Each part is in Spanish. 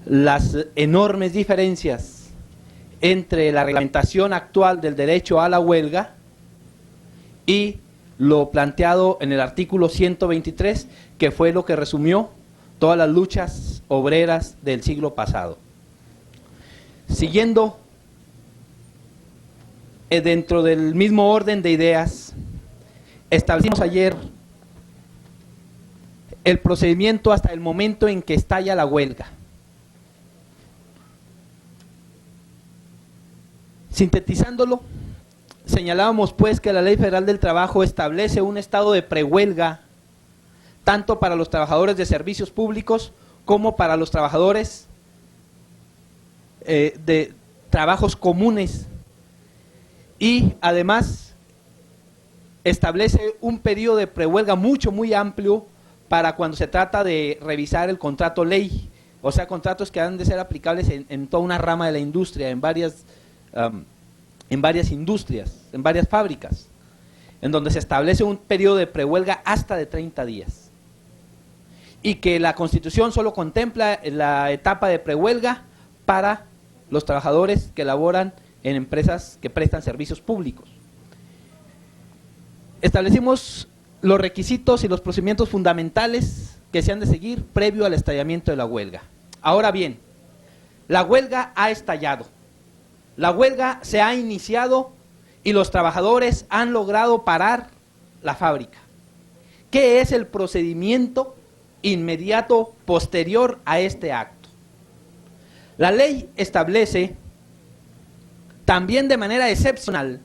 las enormes diferencias entre la reglamentación actual del derecho a la huelga y lo planteado en el artículo 123, que fue lo que resumió todas las luchas obreras del siglo pasado. Siguiendo dentro del mismo orden de ideas, establecimos ayer el procedimiento hasta el momento en que estalla la huelga. Sintetizándolo, señalábamos pues que la Ley Federal del Trabajo establece un estado de prehuelga tanto para los trabajadores de servicios públicos como para los trabajadores de trabajos comunes, y además establece un periodo de prehuelga muy amplio para cuando se trata de revisar el contrato ley, o sea, contratos que han de ser aplicables en toda una rama de la industria, en varias industrias, en varias fábricas, en donde se establece un periodo de prehuelga hasta de 30 días. Y que la Constitución solo contempla la etapa de prehuelga para los trabajadores que laboran en empresas que prestan servicios públicos. Establecimos los requisitos y los procedimientos fundamentales que se han de seguir previo al estallamiento de la huelga. Ahora bien, la huelga ha estallado, la huelga se ha iniciado y los trabajadores han logrado parar la fábrica. ¿Qué es el procedimiento inmediato posterior a este acto? La ley establece, también de manera excepcional,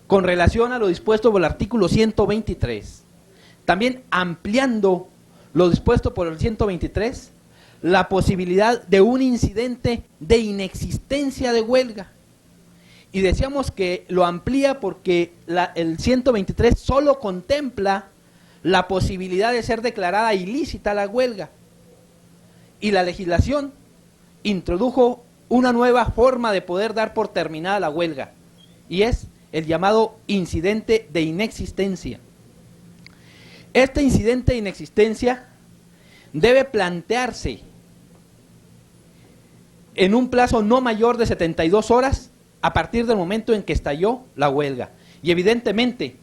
con relación a lo dispuesto por el artículo 123, también ampliando lo dispuesto por el 123, la posibilidad de un incidente de inexistencia de huelga. Y decíamos que lo amplía porque el 123 solo contempla la posibilidad de ser declarada ilícita la huelga. Y la legislación introdujo una nueva forma de poder dar por terminada la huelga, y es el llamado incidente de inexistencia. Este incidente de inexistencia debe plantearse en un plazo no mayor de 72 horas a partir del momento en que estalló la huelga. Y evidentemente,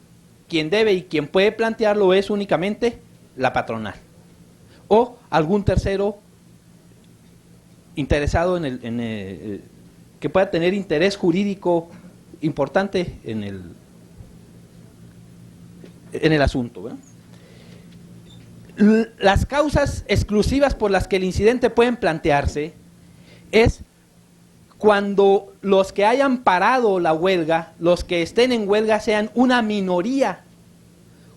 quien debe y quien puede plantearlo es únicamente la patronal o algún tercero interesado que pueda tener interés jurídico importante en el asunto, ¿verdad? Las causas exclusivas por las que el incidente pueden plantearse es cuando los que hayan parado la huelga, los que estén en huelga, sean una minoría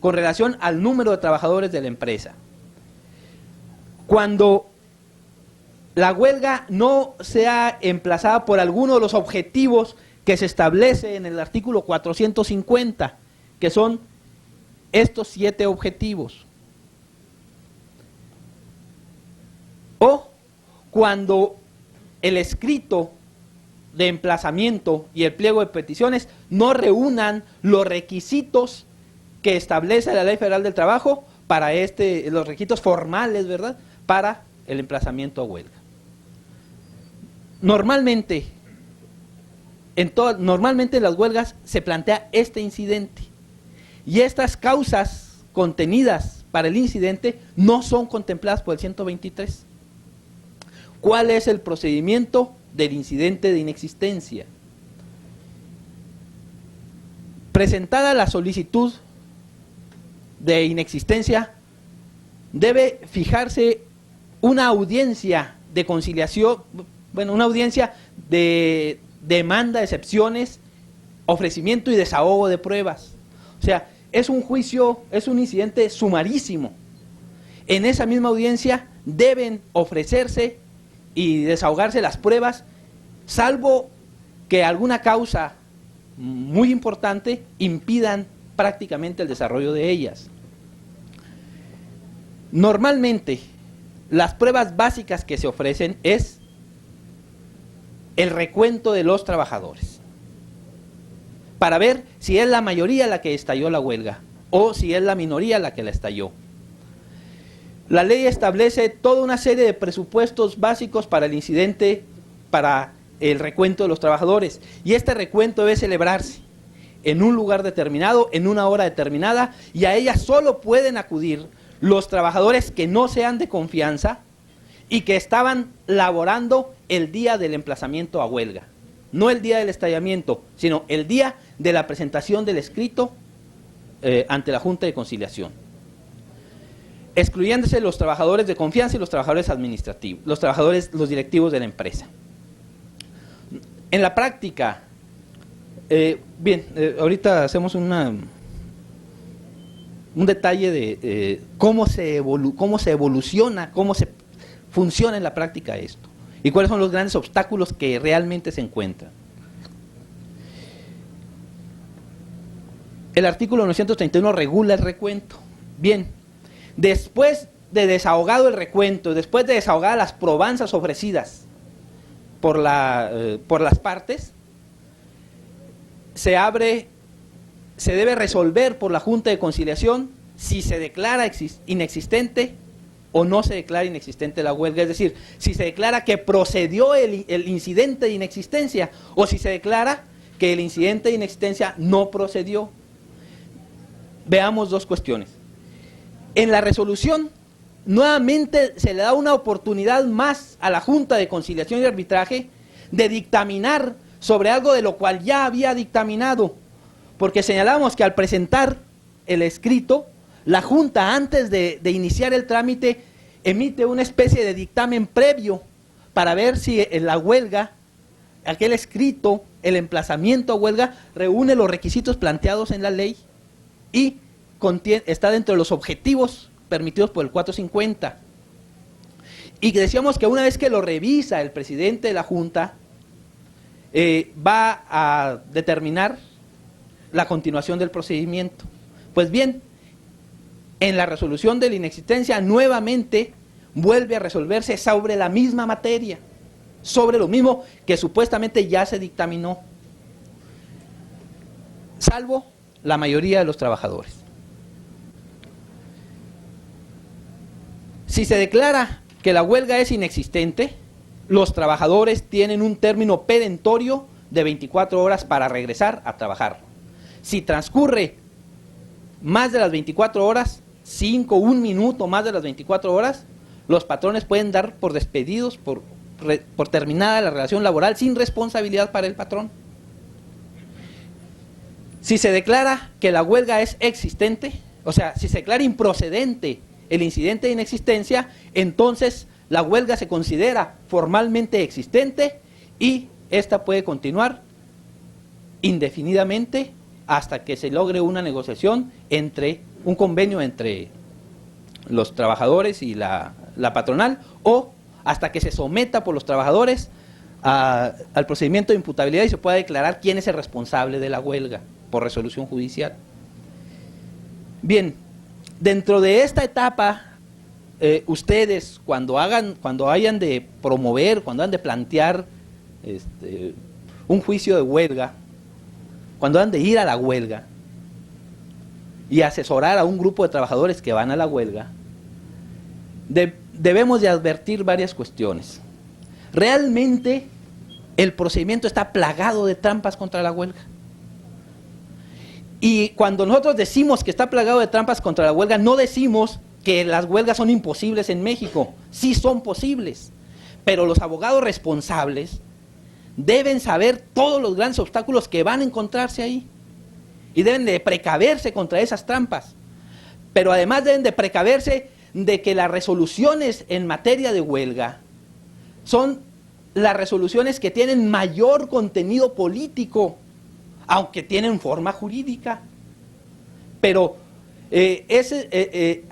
con relación al número de trabajadores de la empresa. Cuando la huelga no sea emplazada por alguno de los objetivos que se establece en el artículo 450, que son estos 7 objetivos. O cuando el escrito de emplazamiento y el pliego de peticiones no reúnan los requisitos que establece la Ley Federal del Trabajo para los requisitos formales, ¿verdad?, para el emplazamiento a huelga. Normalmente en las huelgas se plantea este incidente, y estas causas contenidas para el incidente no son contempladas por el 123. ¿Cuál es el procedimiento del incidente de inexistencia? Presentada la solicitud de inexistencia, debe fijarse una audiencia de conciliación, una audiencia de demanda, excepciones, ofrecimiento y desahogo de pruebas. O sea, es un juicio, es un incidente sumarísimo. En esa misma audiencia deben ofrecerse y desahogarse las pruebas, salvo que alguna causa muy importante impidan prácticamente el desarrollo de ellas. Normalmente, las pruebas básicas que se ofrecen es el recuento de los trabajadores, para ver si es la mayoría la que estalló la huelga o si es la minoría la que la estalló. La ley establece toda una serie de presupuestos básicos para el incidente, para el recuento de los trabajadores. Y este recuento debe celebrarse en un lugar determinado, en una hora determinada, y a ella solo pueden acudir los trabajadores que no sean de confianza y que estaban laborando el día del emplazamiento a huelga. No el día del estallamiento, sino el día de la presentación del escrito ante la Junta de Conciliación. Excluyéndose los trabajadores de confianza y los trabajadores administrativos, los directivos de la empresa. En la práctica, ahorita hacemos un detalle de cómo se evoluciona, cómo se funciona en la práctica esto y cuáles son los grandes obstáculos que realmente se encuentran. El artículo 931 regula el recuento. Bien, después de desahogado el recuento, después de desahogadas las probanzas ofrecidas por las partes, se debe resolver por la Junta de Conciliación si se declara inexistente o no se declara inexistente la huelga, es decir, si se declara que procedió el incidente de inexistencia o si se declara que el incidente de inexistencia no procedió. Veamos dos cuestiones. En la resolución, nuevamente se le da una oportunidad más a la Junta de Conciliación y Arbitraje de dictaminar sobre algo de lo cual ya había dictaminado, porque señalamos que al presentar el escrito, la Junta antes de iniciar el trámite emite una especie de dictamen previo para ver si la huelga, aquel escrito, el emplazamiento a huelga, reúne los requisitos planteados en la ley y está dentro de los objetivos permitidos por el 450. Y decíamos que una vez que lo revisa el presidente de la Junta, va a determinar la continuación del procedimiento. Pues bien, en la resolución de la inexistencia nuevamente vuelve a resolverse sobre la misma materia, sobre lo mismo que supuestamente ya se dictaminó, salvo la mayoría de los trabajadores. Si se declara que la huelga es inexistente, los trabajadores tienen un término perentorio de 24 horas para regresar a trabajar. Si transcurre más de las 24 horas, 1 minuto más de las 24 horas, los patrones pueden dar por despedidos, por terminada la relación laboral sin responsabilidad para el patrón. Si se declara que la huelga es existente, o sea, si se declara improcedente el incidente de inexistencia, entonces la huelga se considera formalmente existente y esta puede continuar indefinidamente hasta que se logre una negociación un convenio entre los trabajadores y la patronal, o hasta que se someta por los trabajadores al procedimiento de imputabilidad y se pueda declarar quién es el responsable de la huelga por resolución judicial. Bien, dentro de esta etapa, ustedes cuando hayan de promover, cuando hayan de plantear un juicio de huelga, cuando hayan de ir a la huelga y asesorar a un grupo de trabajadores que van a la huelga, debemos de advertir varias cuestiones. Realmente el procedimiento está plagado de trampas contra la huelga. Y cuando nosotros decimos que está plagado de trampas contra la huelga, no decimos que las huelgas son imposibles en México. Sí son posibles, pero los abogados responsables deben saber todos los grandes obstáculos que van a encontrarse ahí y deben de precaverse contra esas trampas. Pero además deben de precaverse de que las resoluciones en materia de huelga son las resoluciones que tienen mayor contenido político, aunque tienen forma jurídica. Pero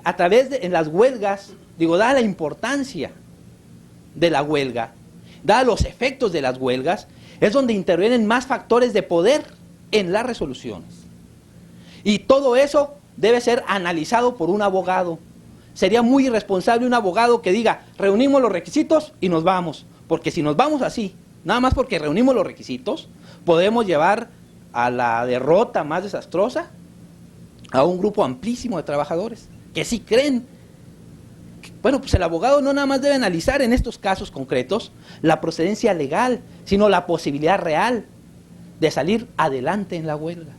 a través en las huelgas, dada la importancia de la huelga, dados los efectos de las huelgas, es donde intervienen más factores de poder en las resoluciones. Y todo eso debe ser analizado por un abogado. Sería muy irresponsable un abogado que diga, reunimos los requisitos y nos vamos. Porque si nos vamos así, nada más porque reunimos los requisitos, podemos llevar a la derrota más desastrosa a un grupo amplísimo de trabajadores que sí creen Bueno, pues el abogado no nada más debe analizar en estos casos concretos la procedencia legal, sino la posibilidad real de salir adelante en la huelga.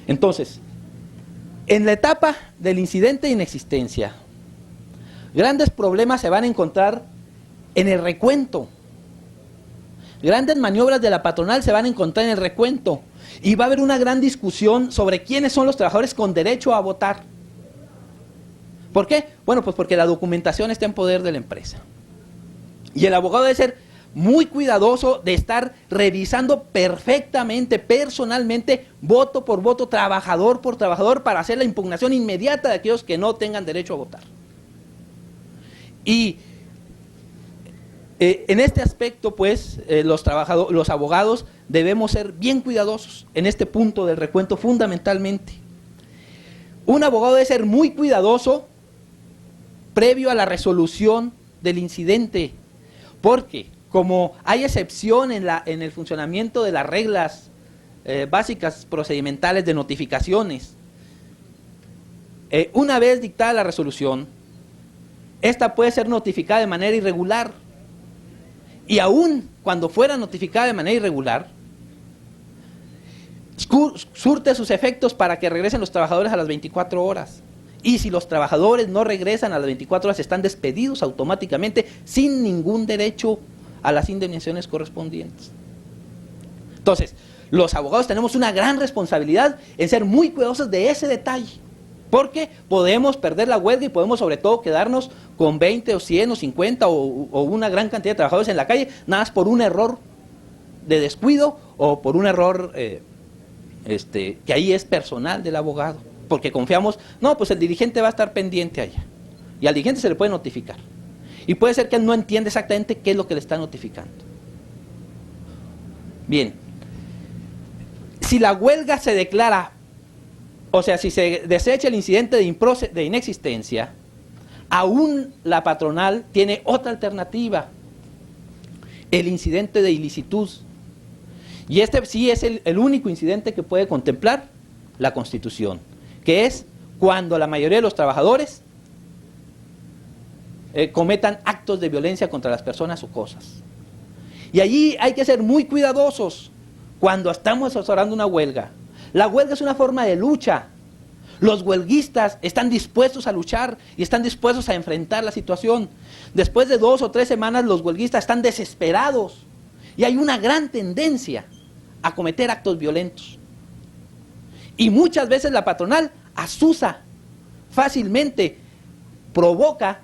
Entonces, en la etapa del incidente de inexistencia, grandes problemas se van a encontrar en el recuento. Grandes maniobras de la patronal se van a encontrar en el recuento. Y va a haber una gran discusión sobre quiénes son los trabajadores con derecho a votar. ¿Por qué? Bueno, pues porque la documentación está en poder de la empresa. Y el abogado debe ser muy cuidadoso de estar revisando perfectamente, personalmente, voto por voto, trabajador por trabajador, para hacer la impugnación inmediata de aquellos que no tengan derecho a votar. Y en este aspecto, pues, los abogados debemos ser bien cuidadosos en este punto del recuento fundamentalmente. Un abogado debe ser muy cuidadoso previo a la resolución del incidente, porque como hay excepción en el funcionamiento de las reglas básicas procedimentales de notificaciones, una vez dictada la resolución, esta puede ser notificada de manera irregular, y aún cuando fuera notificada de manera irregular, surte sus efectos para que regresen los trabajadores a las 24 horas. Y si los trabajadores no regresan a las 24 horas, están despedidos automáticamente sin ningún derecho a las indemnizaciones correspondientes. Entonces, los abogados tenemos una gran responsabilidad en ser muy cuidadosos de ese detalle, porque podemos perder la huelga y podemos sobre todo quedarnos con 20 o 100 o 50 o una gran cantidad de trabajadores en la calle, nada más por un error de descuido o por un error que ahí es personal del abogado, porque confiamos, no, pues el dirigente va a estar pendiente allá, y al dirigente se le puede notificar, y puede ser que él no entiende exactamente qué es lo que le está notificando. Bien, si la huelga se declara, o sea, si se desecha el incidente de inexistencia, aún la patronal tiene otra alternativa, el incidente de ilicitud. Y este sí es el único incidente que puede contemplar la Constitución, que es cuando la mayoría de los trabajadores cometan actos de violencia contra las personas o cosas. Y allí hay que ser muy cuidadosos cuando estamos asesorando una huelga. La huelga es una forma de lucha. Los huelguistas están dispuestos a luchar y están dispuestos a enfrentar la situación. Después de 2 o 3 semanas, los huelguistas están desesperados y hay una gran tendencia a cometer actos violentos. Y muchas veces la patronal asusa fácilmente, provoca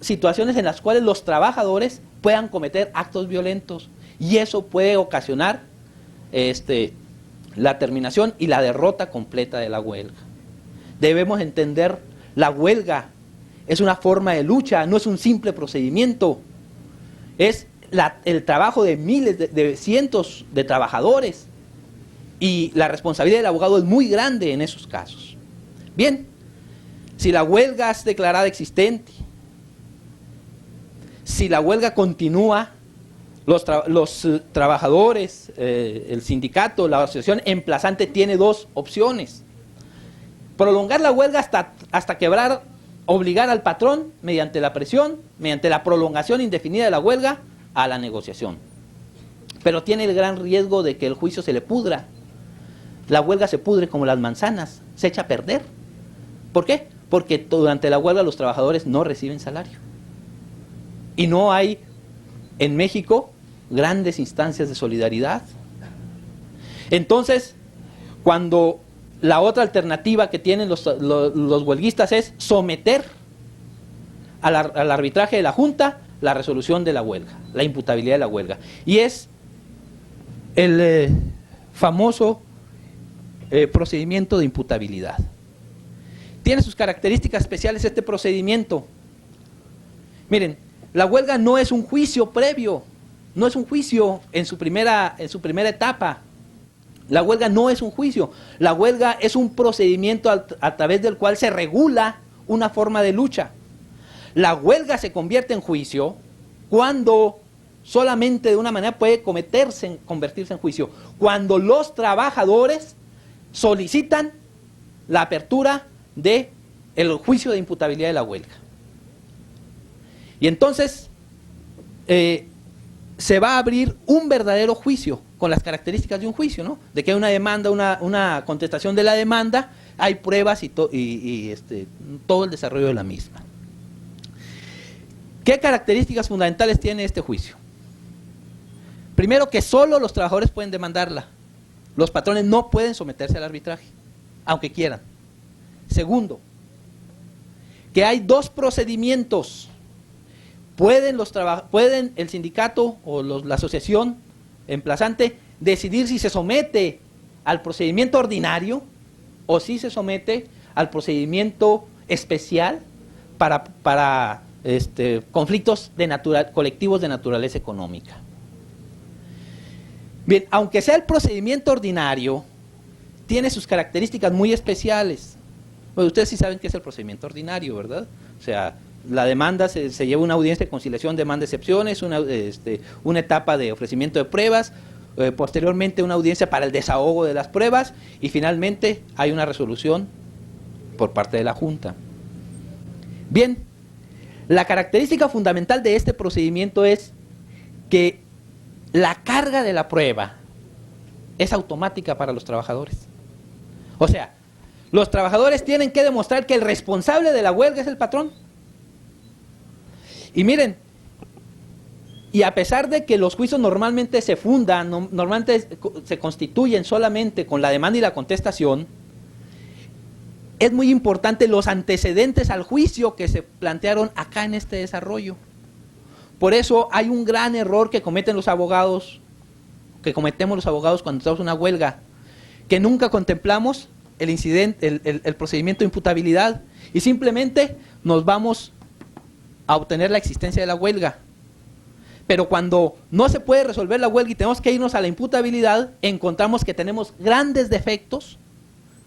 situaciones en las cuales los trabajadores puedan cometer actos violentos, y eso puede ocasionar la terminación y la derrota completa de la huelga. Debemos entender, la huelga es una forma de lucha, no es un simple procedimiento, es el trabajo de miles, de cientos de trabajadores, y la responsabilidad del abogado es muy grande en esos casos. Bien, si la huelga es declarada existente, si la huelga continúa, los trabajadores, el sindicato, la asociación emplazante tiene 2 opciones: prolongar la huelga hasta quebrar, obligar al patrón mediante la presión, mediante la prolongación indefinida de la huelga, a la negociación. Pero tiene el gran riesgo de que el juicio se le pudra. La huelga se pudre como las manzanas, se echa a perder. ¿Por qué? Porque durante la huelga los trabajadores no reciben salario. Y no hay en México grandes instancias de solidaridad. Entonces, cuando la otra alternativa que tienen los huelguistas es someter al arbitraje de la Junta la resolución de la huelga, la imputabilidad de la huelga. Y es el famoso procedimiento de imputabilidad. Tiene sus características especiales este procedimiento. Miren, la huelga no es un juicio previo, no es un juicio en su primera etapa. La huelga no es un juicio, la huelga es un procedimiento a través del cual se regula una forma de lucha. La huelga se convierte en juicio cuando solamente de una manera puede convertirse en juicio, cuando los trabajadores solicitan la apertura de el juicio de imputabilidad de la huelga. Y entonces se va a abrir un verdadero juicio con las características de un juicio, ¿no? De que hay una demanda, una contestación de la demanda, hay pruebas y todo el desarrollo de la misma. ¿Qué características fundamentales tiene este juicio? Primero, que solo los trabajadores pueden demandarla. Los patrones no pueden someterse al arbitraje, aunque quieran. Segundo, que hay dos procedimientos. Pueden el sindicato o la asociación emplazante decidir si se somete al procedimiento ordinario o si se somete al procedimiento especial para conflictos colectivos de naturaleza económica. Bien, aunque sea el procedimiento ordinario, tiene sus características muy especiales. Bueno, ustedes sí saben qué es el procedimiento ordinario, ¿verdad? O sea, la demanda se lleva una audiencia de conciliación, demanda, excepciones, una etapa de ofrecimiento de pruebas, posteriormente una audiencia para el desahogo de las pruebas y finalmente hay una resolución por parte de la Junta. Bien, la característica fundamental de este procedimiento es que la carga de la prueba es automática para los trabajadores. O sea, los trabajadores tienen que demostrar que el responsable de la huelga es el patrón. Y miren, y a pesar de que los juicios normalmente se fundan, normalmente se constituyen solamente con la demanda y la contestación, es muy importante los antecedentes al juicio que se plantearon acá en este desarrollo. Por eso hay un gran error que cometen los abogados, que cometemos los abogados cuando estamos en una huelga, que nunca contemplamos el incidente, el procedimiento de imputabilidad y simplemente nos vamos a obtener la existencia de la huelga. Pero cuando no se puede resolver la huelga y tenemos que irnos a la imputabilidad, encontramos que tenemos grandes defectos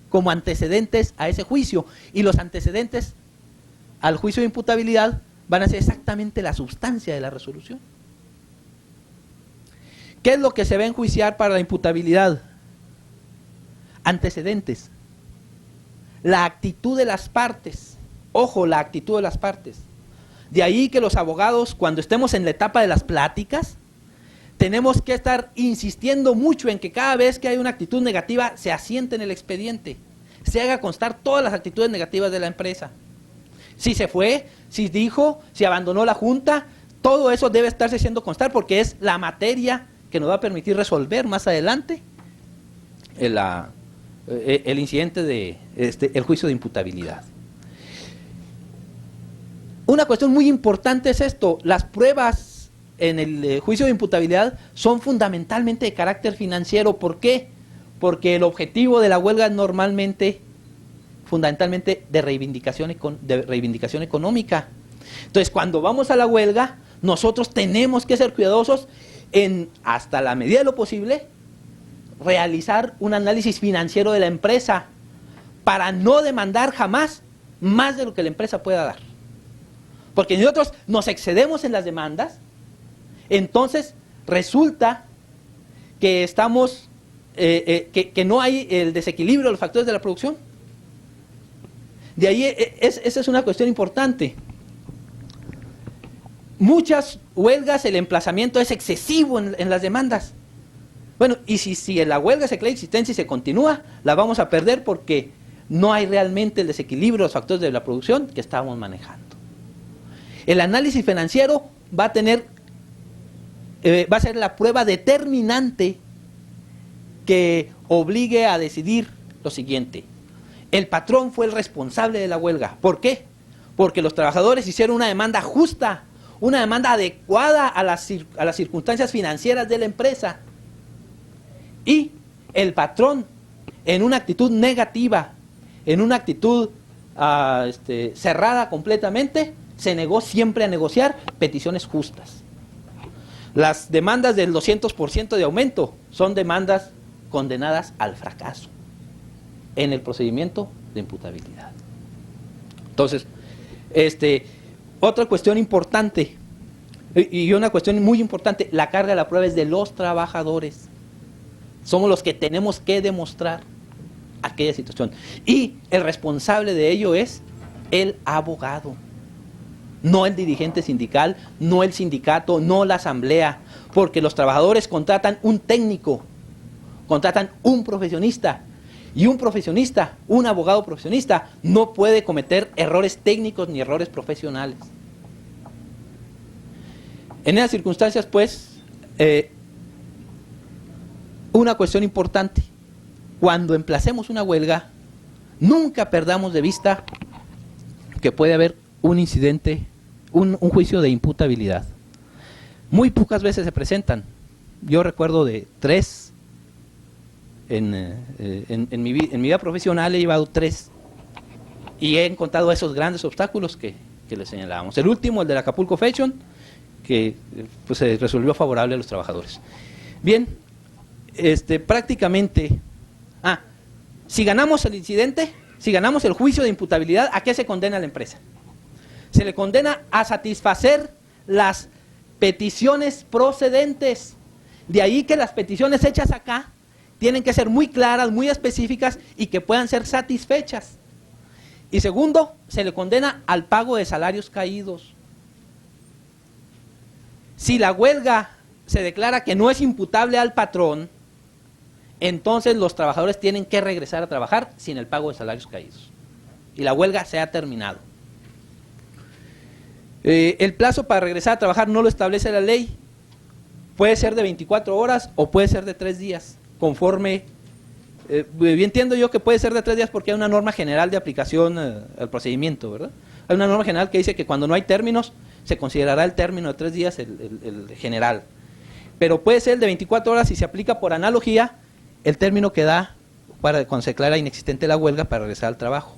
como antecedentes a ese juicio. Y los antecedentes al juicio de imputabilidad van a ser exactamente la sustancia de la resolución. ¿Qué es lo que se va a enjuiciar para la imputabilidad? Antecedentes. La actitud de las partes. Ojo, la actitud de las partes. De ahí que los abogados, cuando estemos en la etapa de las pláticas, tenemos que estar insistiendo mucho en que cada vez que hay una actitud negativa se asiente en el expediente, se haga constar todas las actitudes negativas de la empresa. Si se fue, si dijo, si abandonó la junta, todo eso debe estarse haciendo constar porque es la materia que nos va a permitir resolver más adelante el incidente el juicio de imputabilidad. Una cuestión muy importante es esto: las pruebas en el juicio de imputabilidad son fundamentalmente de carácter financiero. ¿Por qué? Porque el objetivo de la huelga es normalmente, fundamentalmente, de reivindicación económica. Entonces, cuando vamos a la huelga, nosotros tenemos que ser cuidadosos en, hasta la medida de lo posible, realizar un análisis financiero de la empresa para no demandar jamás más de lo que la empresa pueda dar. Porque nosotros nos excedemos en las demandas, entonces resulta que estamos, que no hay el desequilibrio de los factores de la producción. De ahí, esa es una cuestión importante. Muchas huelgas, el emplazamiento es excesivo en las demandas. Bueno, y si la huelga se crea existencia y se continúa, la vamos a perder porque no hay realmente el desequilibrio de los factores de la producción que estábamos manejando. El análisis financiero va a ser la prueba determinante que obligue a decidir lo siguiente: el patrón fue el responsable de la huelga. ¿Por qué? Porque los trabajadores hicieron una demanda justa, una demanda adecuada a las circunstancias financieras de la empresa. Y el patrón, en una actitud negativa, en una actitud cerrada completamente, se negó siempre a negociar peticiones justas. Las demandas del 200% de aumento son demandas condenadas al fracaso en el procedimiento de imputabilidad. Entonces, otra cuestión importante, y una cuestión muy importante, la carga de la prueba es de los trabajadores. Somos los que tenemos que demostrar aquella situación. Y el responsable de ello es el abogado, no el dirigente sindical, no el sindicato, no la asamblea, porque los trabajadores contratan un técnico, contratan un profesionista, y un profesionista, un abogado profesionista, no puede cometer errores técnicos ni errores profesionales. En esas circunstancias, pues, una cuestión importante: cuando emplacemos una huelga, nunca perdamos de vista que puede haber un incidente, un juicio de imputabilidad. Muy pocas veces se presentan. Yo recuerdo de 3, en mi vida profesional he llevado 3, y he encontrado esos grandes obstáculos que les señalábamos. El último, el de la Acapulco Fashion, que pues se resolvió favorable a los trabajadores. Bien, prácticamente, si ganamos el incidente, si ganamos el juicio de imputabilidad, ¿a qué se condena a la empresa? Se le condena a satisfacer las peticiones procedentes. De ahí que las peticiones hechas acá tienen que ser muy claras, muy específicas y que puedan ser satisfechas. Y segundo, se le condena al pago de salarios caídos. Si la huelga se declara que no es imputable al patrón, entonces los trabajadores tienen que regresar a trabajar sin el pago de salarios caídos. Y la huelga se ha terminado. El plazo para regresar a trabajar no lo establece la ley. Puede ser de 24 horas o puede ser de 3 días, conforme... entiendo yo que puede ser de 3 días porque hay una norma general de aplicación al procedimiento, ¿verdad? Hay una norma general que dice que cuando no hay términos, se considerará el término de 3 días el general. Pero puede ser el de 24 horas y se aplica por analogía el término que da para cuando se declara inexistente la huelga para regresar al trabajo.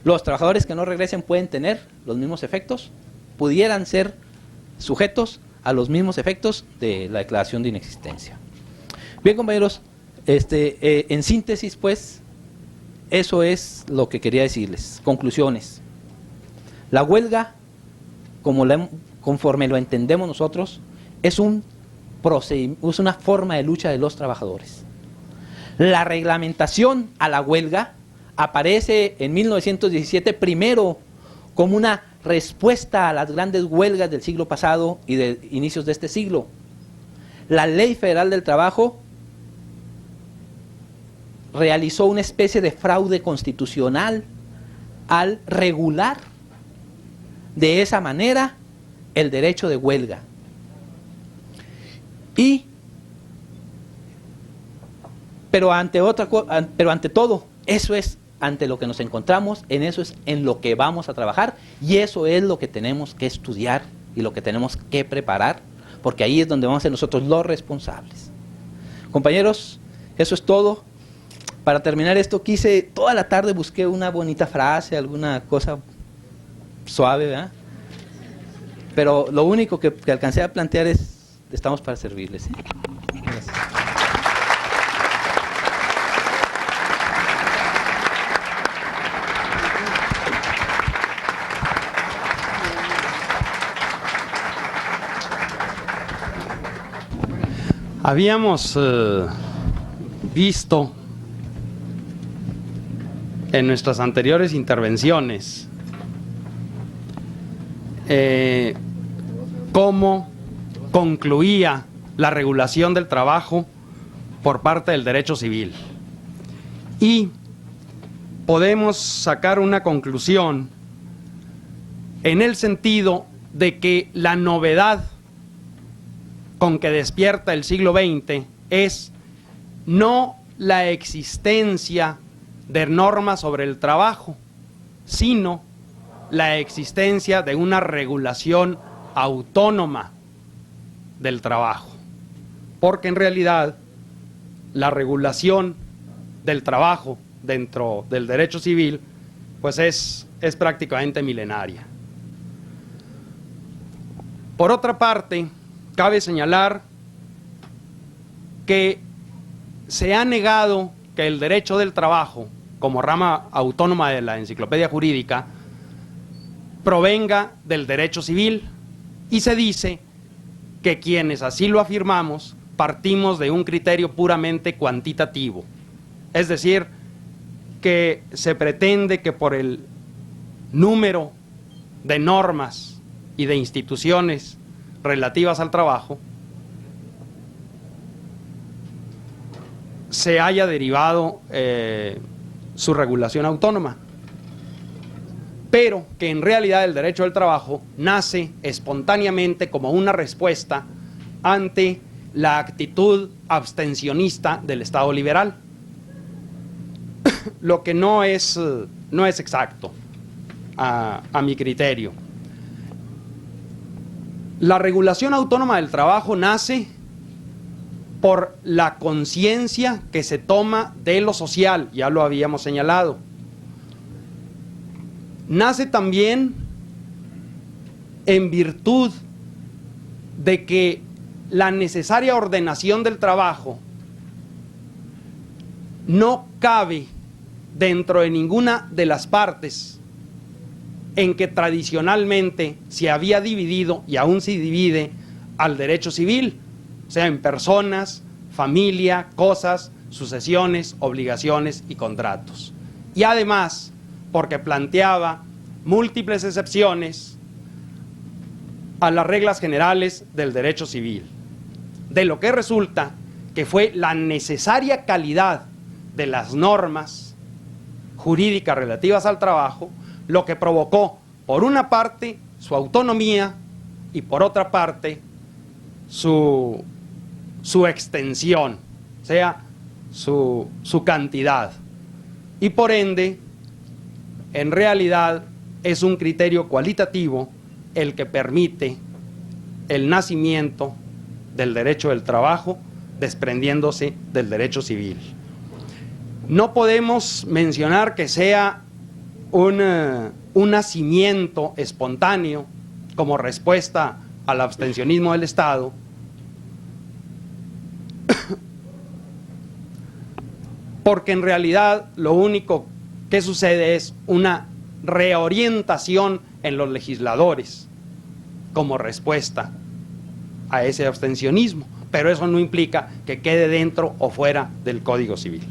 Los trabajadores que no regresen pueden tener los mismos efectos, pudieran ser sujetos a los mismos efectos de la declaración de inexistencia. Bien, compañeros, en síntesis, pues, eso es lo que quería decirles. Conclusiones. La huelga, conforme lo entendemos nosotros, es una forma de lucha de los trabajadores. La reglamentación a la huelga aparece en 1917 primero como una respuesta a las grandes huelgas del siglo pasado y de inicios de este siglo. La Ley Federal del Trabajo realizó una especie de fraude constitucional al regular de esa manera el derecho de huelga. Pero ante todo, eso es ante lo que nos encontramos, en eso es en lo que vamos a trabajar, y eso es lo que tenemos que estudiar y lo que tenemos que preparar, porque ahí es donde vamos a ser nosotros los responsables. Compañeros, eso es todo. Para terminar esto, toda la tarde busqué una bonita frase, alguna cosa suave, ¿verdad? Pero lo único que alcancé a plantear es: estamos para servirles. Gracias. Habíamos visto en nuestras anteriores intervenciones cómo concluía la regulación del trabajo por parte del derecho civil. Y podemos sacar una conclusión en el sentido de que la novedad con que despierta el siglo XX es no la existencia de normas sobre el trabajo, sino la existencia de una regulación autónoma del trabajo. Porque en realidad la regulación del trabajo dentro del derecho civil pues es prácticamente milenaria. Por otra parte, cabe señalar que se ha negado que el derecho del trabajo, como rama autónoma de la enciclopedia jurídica, provenga del derecho civil, y se dice que quienes así lo afirmamos partimos de un criterio puramente cuantitativo. Es decir, que se pretende que por el número de normas y de instituciones relativas al trabajo, se haya derivado su regulación autónoma, pero que en realidad el derecho del trabajo nace espontáneamente como una respuesta ante la actitud abstencionista del Estado liberal, lo que no es exacto a mi criterio. La regulación autónoma del trabajo nace por la conciencia que se toma de lo social, ya lo habíamos señalado. Nace también en virtud de que la necesaria ordenación del trabajo no cabe dentro de ninguna de las partes en que tradicionalmente se había dividido y aún se divide al derecho civil, o sea, en personas, familia, cosas, sucesiones, obligaciones y contratos. Y además, porque planteaba múltiples excepciones a las reglas generales del derecho civil, de lo que resulta que fue la necesaria calidad de las normas jurídicas relativas al trabajo lo que provocó, por una parte, su autonomía y por otra parte, su extensión, o sea, su cantidad. Y por ende, en realidad, es un criterio cualitativo el que permite el nacimiento del derecho del trabajo desprendiéndose del derecho civil. No podemos mencionar que sea un nacimiento espontáneo como respuesta al abstencionismo del Estado, porque en realidad lo único que sucede es una reorientación en los legisladores como respuesta a ese abstencionismo, pero eso no implica que quede dentro o fuera del Código Civil.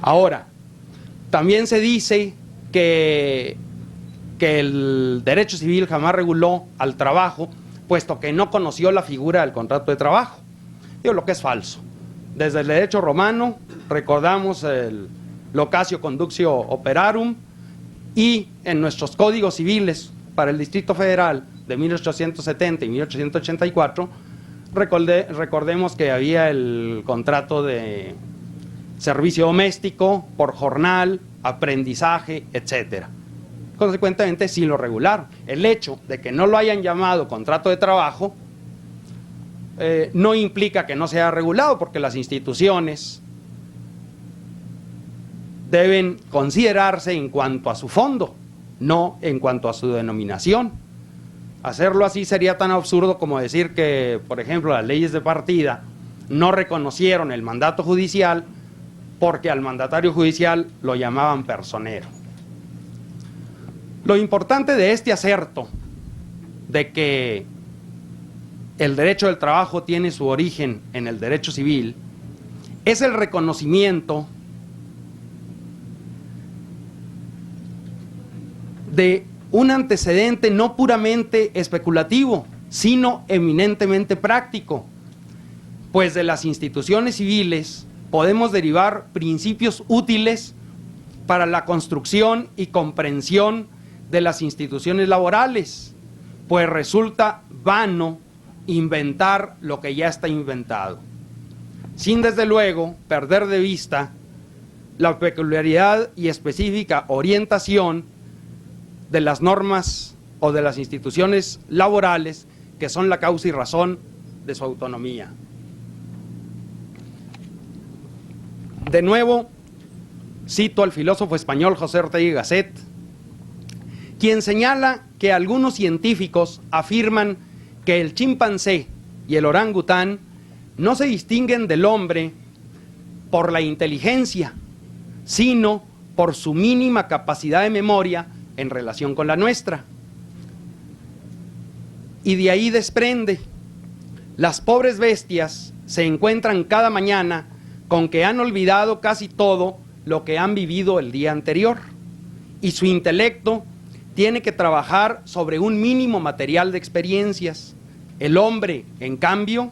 Ahora, también se dice que el derecho civil jamás reguló al trabajo, puesto que no conoció la figura del contrato de trabajo. Digo, lo que es falso. Desde el derecho romano recordamos el locatio conductio operarum, y en nuestros códigos civiles para el Distrito Federal de 1870 y 1884, recordemos que había el contrato de servicio doméstico por jornal, aprendizaje, etcétera. Consecuentemente, sí lo regularon. El hecho de que no lo hayan llamado contrato de trabajo no implica que no sea regulado, porque las instituciones deben considerarse en cuanto a su fondo, no en cuanto a su denominación. Hacerlo así sería tan absurdo como decir que, por ejemplo, las leyes de partida no reconocieron el mandato judicial porque al mandatario judicial lo llamaban personero. Lo importante de este acerto de que el derecho del trabajo tiene su origen en el derecho civil es el reconocimiento de un antecedente no puramente especulativo, sino eminentemente práctico, pues de las instituciones civiles podemos derivar principios útiles para la construcción y comprensión de las instituciones laborales, pues resulta vano inventar lo que ya está inventado, sin desde luego perder de vista la peculiaridad y específica orientación de las normas o de las instituciones laborales que son la causa y razón de su autonomía. De nuevo, cito al filósofo español José Ortega y Gasset, quien señala que algunos científicos afirman que el chimpancé y el orangután no se distinguen del hombre por la inteligencia, sino por su mínima capacidad de memoria en relación con la nuestra. Y de ahí desprende, las pobres bestias se encuentran cada mañana con que han olvidado casi todo lo que han vivido el día anterior, y su intelecto tiene que trabajar sobre un mínimo material de experiencias. El hombre, en cambio,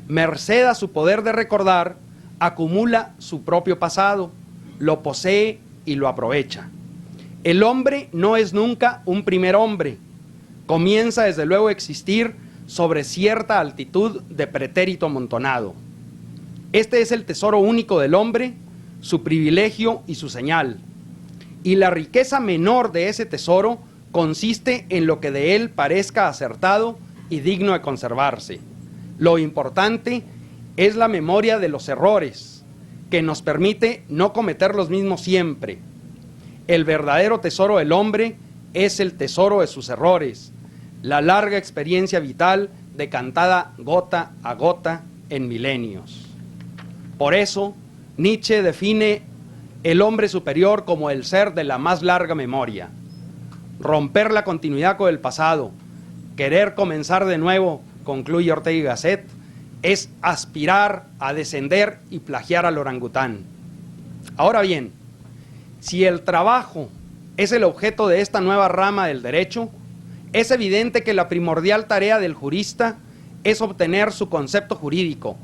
merced a su poder de recordar, acumula su propio pasado, lo posee y lo aprovecha. El hombre no es nunca un primer hombre, comienza desde luego a existir sobre cierta altitud de pretérito amontonado. Este es el tesoro único del hombre, su privilegio y su señal. Y la riqueza menor de ese tesoro consiste en lo que de él parezca acertado y digno de conservarse. Lo importante es la memoria de los errores, que nos permite no cometer los mismos siempre. El verdadero tesoro del hombre es el tesoro de sus errores, la larga experiencia vital decantada gota a gota en milenios. Por eso, Nietzsche define el hombre superior como el ser de la más larga memoria. Romper la continuidad con el pasado, querer comenzar de nuevo, concluye Ortega y Gasset, es aspirar a descender y plagiar al orangután. Ahora bien, si el trabajo es el objeto de esta nueva rama del derecho, es evidente que la primordial tarea del jurista es obtener su concepto jurídico,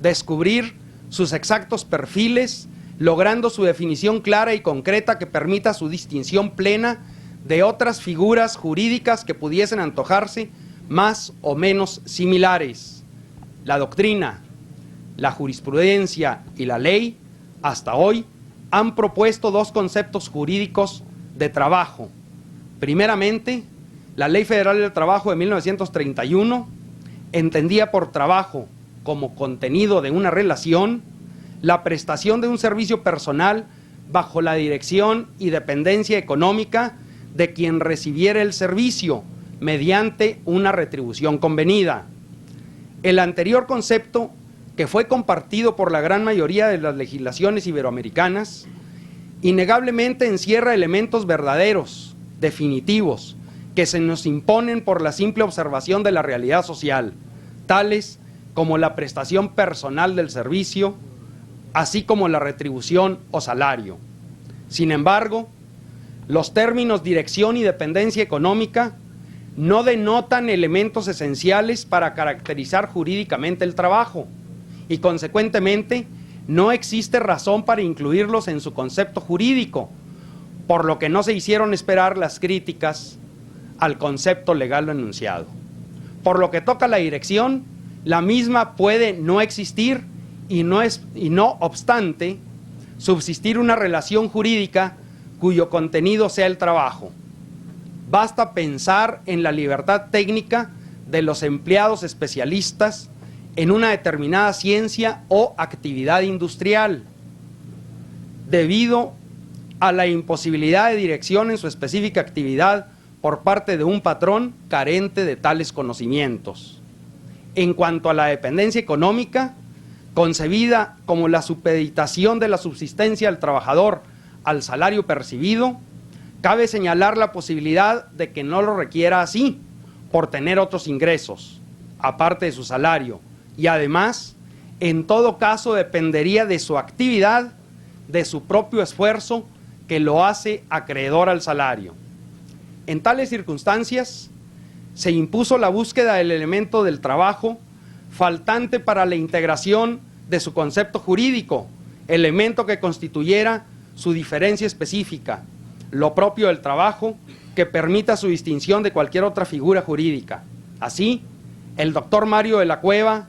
descubrir sus exactos perfiles, logrando su definición clara y concreta que permita su distinción plena de otras figuras jurídicas que pudiesen antojarse más o menos similares. La doctrina, la jurisprudencia y la ley, hasta hoy, han propuesto dos conceptos jurídicos de trabajo. Primeramente, la Ley Federal del Trabajo de 1931 entendía por trabajo como contenido de una relación la prestación de un servicio personal bajo la dirección y dependencia económica de quien recibiera el servicio mediante una retribución convenida. El anterior concepto, que fue compartido por la gran mayoría de las legislaciones iberoamericanas, innegablemente encierra elementos verdaderos, definitivos, que se nos imponen por la simple observación de la realidad social, tales como la prestación personal del servicio, así como la retribución o salario. Sin embargo, los términos dirección y dependencia económica no denotan elementos esenciales para caracterizar jurídicamente el trabajo y, consecuentemente, no existe razón para incluirlos en su concepto jurídico, por lo que no se hicieron esperar las críticas al concepto legal enunciado. Por lo que toca a la dirección, la misma puede no existir y no obstante subsistir una relación jurídica cuyo contenido sea el trabajo. Basta pensar en la libertad técnica de los empleados especialistas en una determinada ciencia o actividad industrial, debido a la imposibilidad de dirección en su específica actividad por parte de un patrón carente de tales conocimientos. En cuanto a la dependencia económica, concebida como la supeditación de la subsistencia del trabajador al salario percibido, cabe señalar la posibilidad de que no lo requiera así, por tener otros ingresos, aparte de su salario, y además, en todo caso, dependería de su actividad, de su propio esfuerzo, que lo hace acreedor al salario. En tales circunstancias, se impuso la búsqueda del elemento del trabajo faltante para la integración de su concepto jurídico, elemento que constituyera su diferencia específica, lo propio del trabajo, que permita su distinción de cualquier otra figura jurídica. Así, el doctor Mario de la Cueva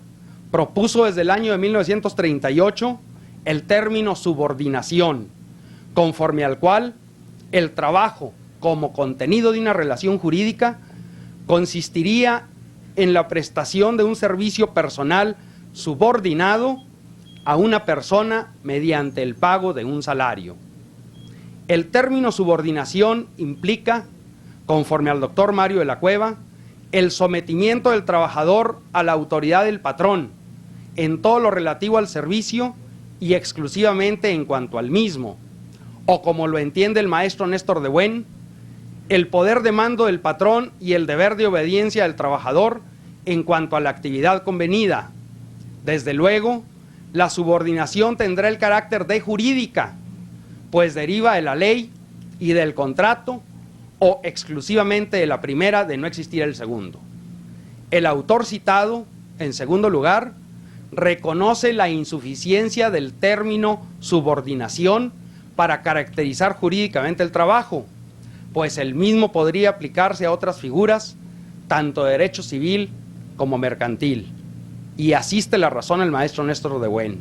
propuso desde el año de 1938 el término subordinación, conforme al cual el trabajo como contenido de una relación jurídica consistiría en la prestación de un servicio personal subordinado a una persona mediante el pago de un salario. El término subordinación implica, conforme al doctor Mario de la Cueva, el sometimiento del trabajador a la autoridad del patrón en todo lo relativo al servicio y exclusivamente en cuanto al mismo, o como lo entiende el maestro Néstor de Buen, el poder de mando del patrón y el deber de obediencia del trabajador en cuanto a la actividad convenida. Desde luego, la subordinación tendrá el carácter de jurídica, pues deriva de la ley y del contrato, o exclusivamente de la primera, de no existir el segundo. El autor citado, en segundo lugar, reconoce la insuficiencia del término subordinación para caracterizar jurídicamente el trabajo, pues el mismo podría aplicarse a otras figuras, tanto de derecho civil como mercantil. Y asiste la razón el maestro Néstor de Buen.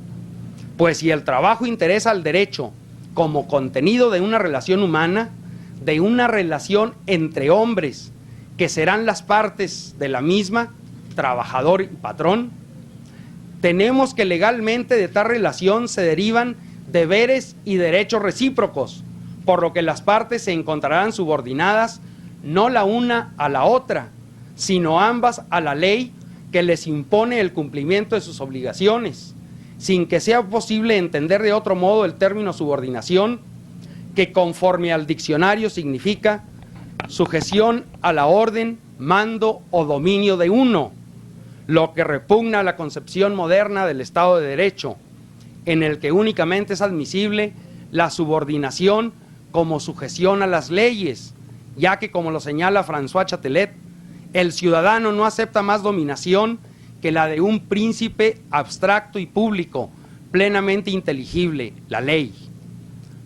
Pues si el trabajo interesa al derecho como contenido de una relación humana, de una relación entre hombres, que serán las partes de la misma, trabajador y patrón, tenemos que legalmente de tal relación se derivan deberes y derechos recíprocos, por lo que las partes se encontrarán subordinadas no la una a la otra, sino ambas a la ley que les impone el cumplimiento de sus obligaciones, sin que sea posible entender de otro modo el término subordinación, que conforme al diccionario significa sujeción a la orden, mando o dominio de uno, lo que repugna a la concepción moderna del Estado de Derecho, en el que únicamente es admisible la subordinación como sujeción a las leyes, ya que, como lo señala François Chatelet, el ciudadano no acepta más dominación que la de un príncipe abstracto y público, plenamente inteligible, la ley.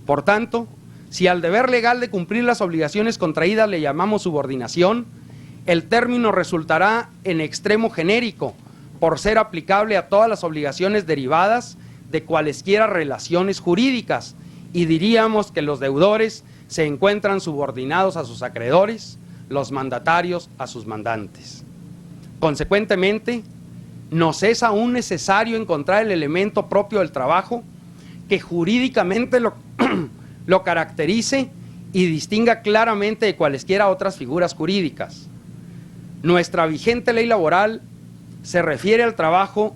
Por tanto, si al deber legal de cumplir las obligaciones contraídas le llamamos subordinación, el término resultará en extremo genérico, por ser aplicable a todas las obligaciones derivadas de cualesquiera relaciones jurídicas, y diríamos que los deudores se encuentran subordinados a sus acreedores, los mandatarios a sus mandantes. Consecuentemente, nos es aún necesario encontrar el elemento propio del trabajo que jurídicamente lo caracterice y distinga claramente de cualesquiera otras figuras jurídicas. Nuestra vigente ley laboral se refiere al trabajo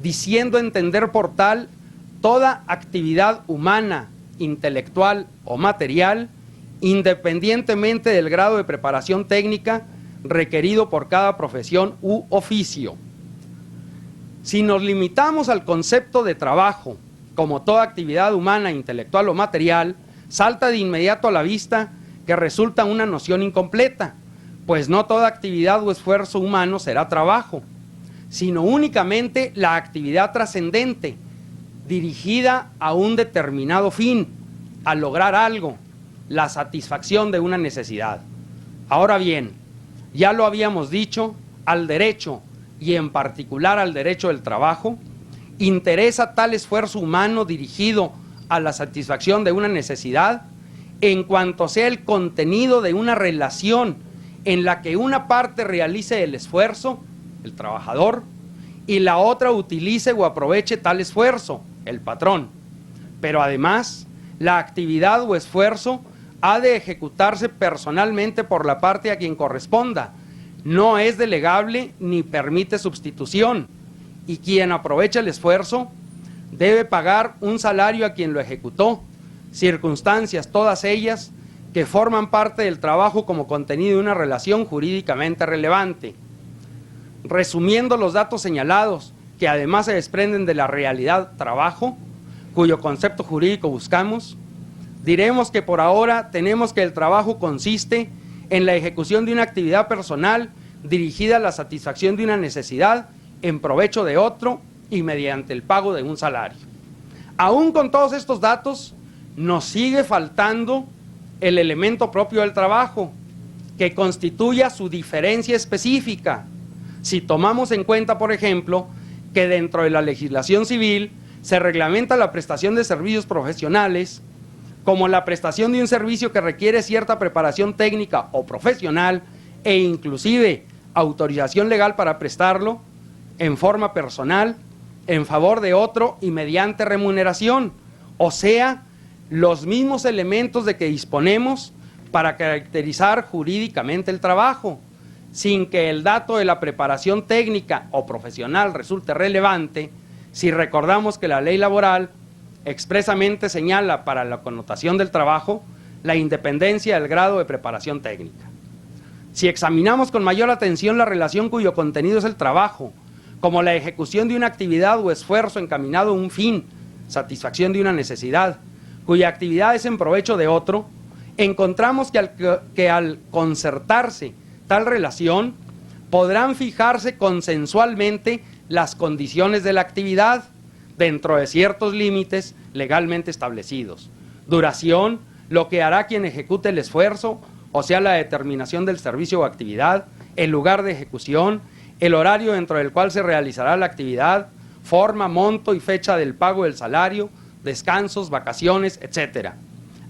diciendo entender por tal toda actividad humana, intelectual o material, independientemente del grado de preparación técnica requerido por cada profesión u oficio. Si nos limitamos al concepto de trabajo como toda actividad humana, intelectual o material, salta de inmediato a la vista que resulta una noción incompleta, pues no toda actividad o esfuerzo humano será trabajo, sino únicamente la actividad trascendente, dirigida a un determinado fin, a lograr algo, la satisfacción de una necesidad. Ahora bien, ya lo habíamos dicho, al derecho, y en particular al derecho del trabajo, interesa tal esfuerzo humano dirigido a la satisfacción de una necesidad en cuanto sea el contenido de una relación en la que una parte realice el esfuerzo, el trabajador, y la otra utilice o aproveche tal esfuerzo, el patrón. Pero además, la actividad o esfuerzo ha de ejecutarse personalmente por la parte a quien corresponda, no es delegable ni permite sustitución, y quien aprovecha el esfuerzo debe pagar un salario a quien lo ejecutó, circunstancias todas ellas que forman parte del trabajo como contenido de una relación jurídicamente relevante. Resumiendo los datos señalados, que además se desprenden de la realidad trabajo, cuyo concepto jurídico buscamos, diremos que por ahora tenemos que el trabajo consiste en la ejecución de una actividad personal dirigida a la satisfacción de una necesidad en provecho de otro y mediante el pago de un salario. Aún con todos estos datos, nos sigue faltando el elemento propio del trabajo, que constituya su diferencia específica. Si tomamos en cuenta, por ejemplo, que dentro de la legislación civil se reglamenta la prestación de servicios profesionales como la prestación de un servicio que requiere cierta preparación técnica o profesional e inclusive autorización legal para prestarlo en forma personal, en favor de otro y mediante remuneración, o sea, los mismos elementos de que disponemos para caracterizar jurídicamente el trabajo, sin que el dato de la preparación técnica o profesional resulte relevante, si recordamos que la ley laboral expresamente señala para la connotación del trabajo la independencia del grado de preparación técnica. Si examinamos con mayor atención la relación cuyo contenido es el trabajo, como la ejecución de una actividad o esfuerzo encaminado a un fin, satisfacción de una necesidad, cuya actividad es en provecho de otro, encontramos que al concertarse tal relación, podrán fijarse consensualmente las condiciones de la actividad dentro de ciertos límites legalmente establecidos. Duración, lo que hará quien ejecute el esfuerzo, o sea, la determinación del servicio o actividad, el lugar de ejecución, el horario dentro del cual se realizará la actividad, forma, monto y fecha del pago del salario, descansos, vacaciones, etc.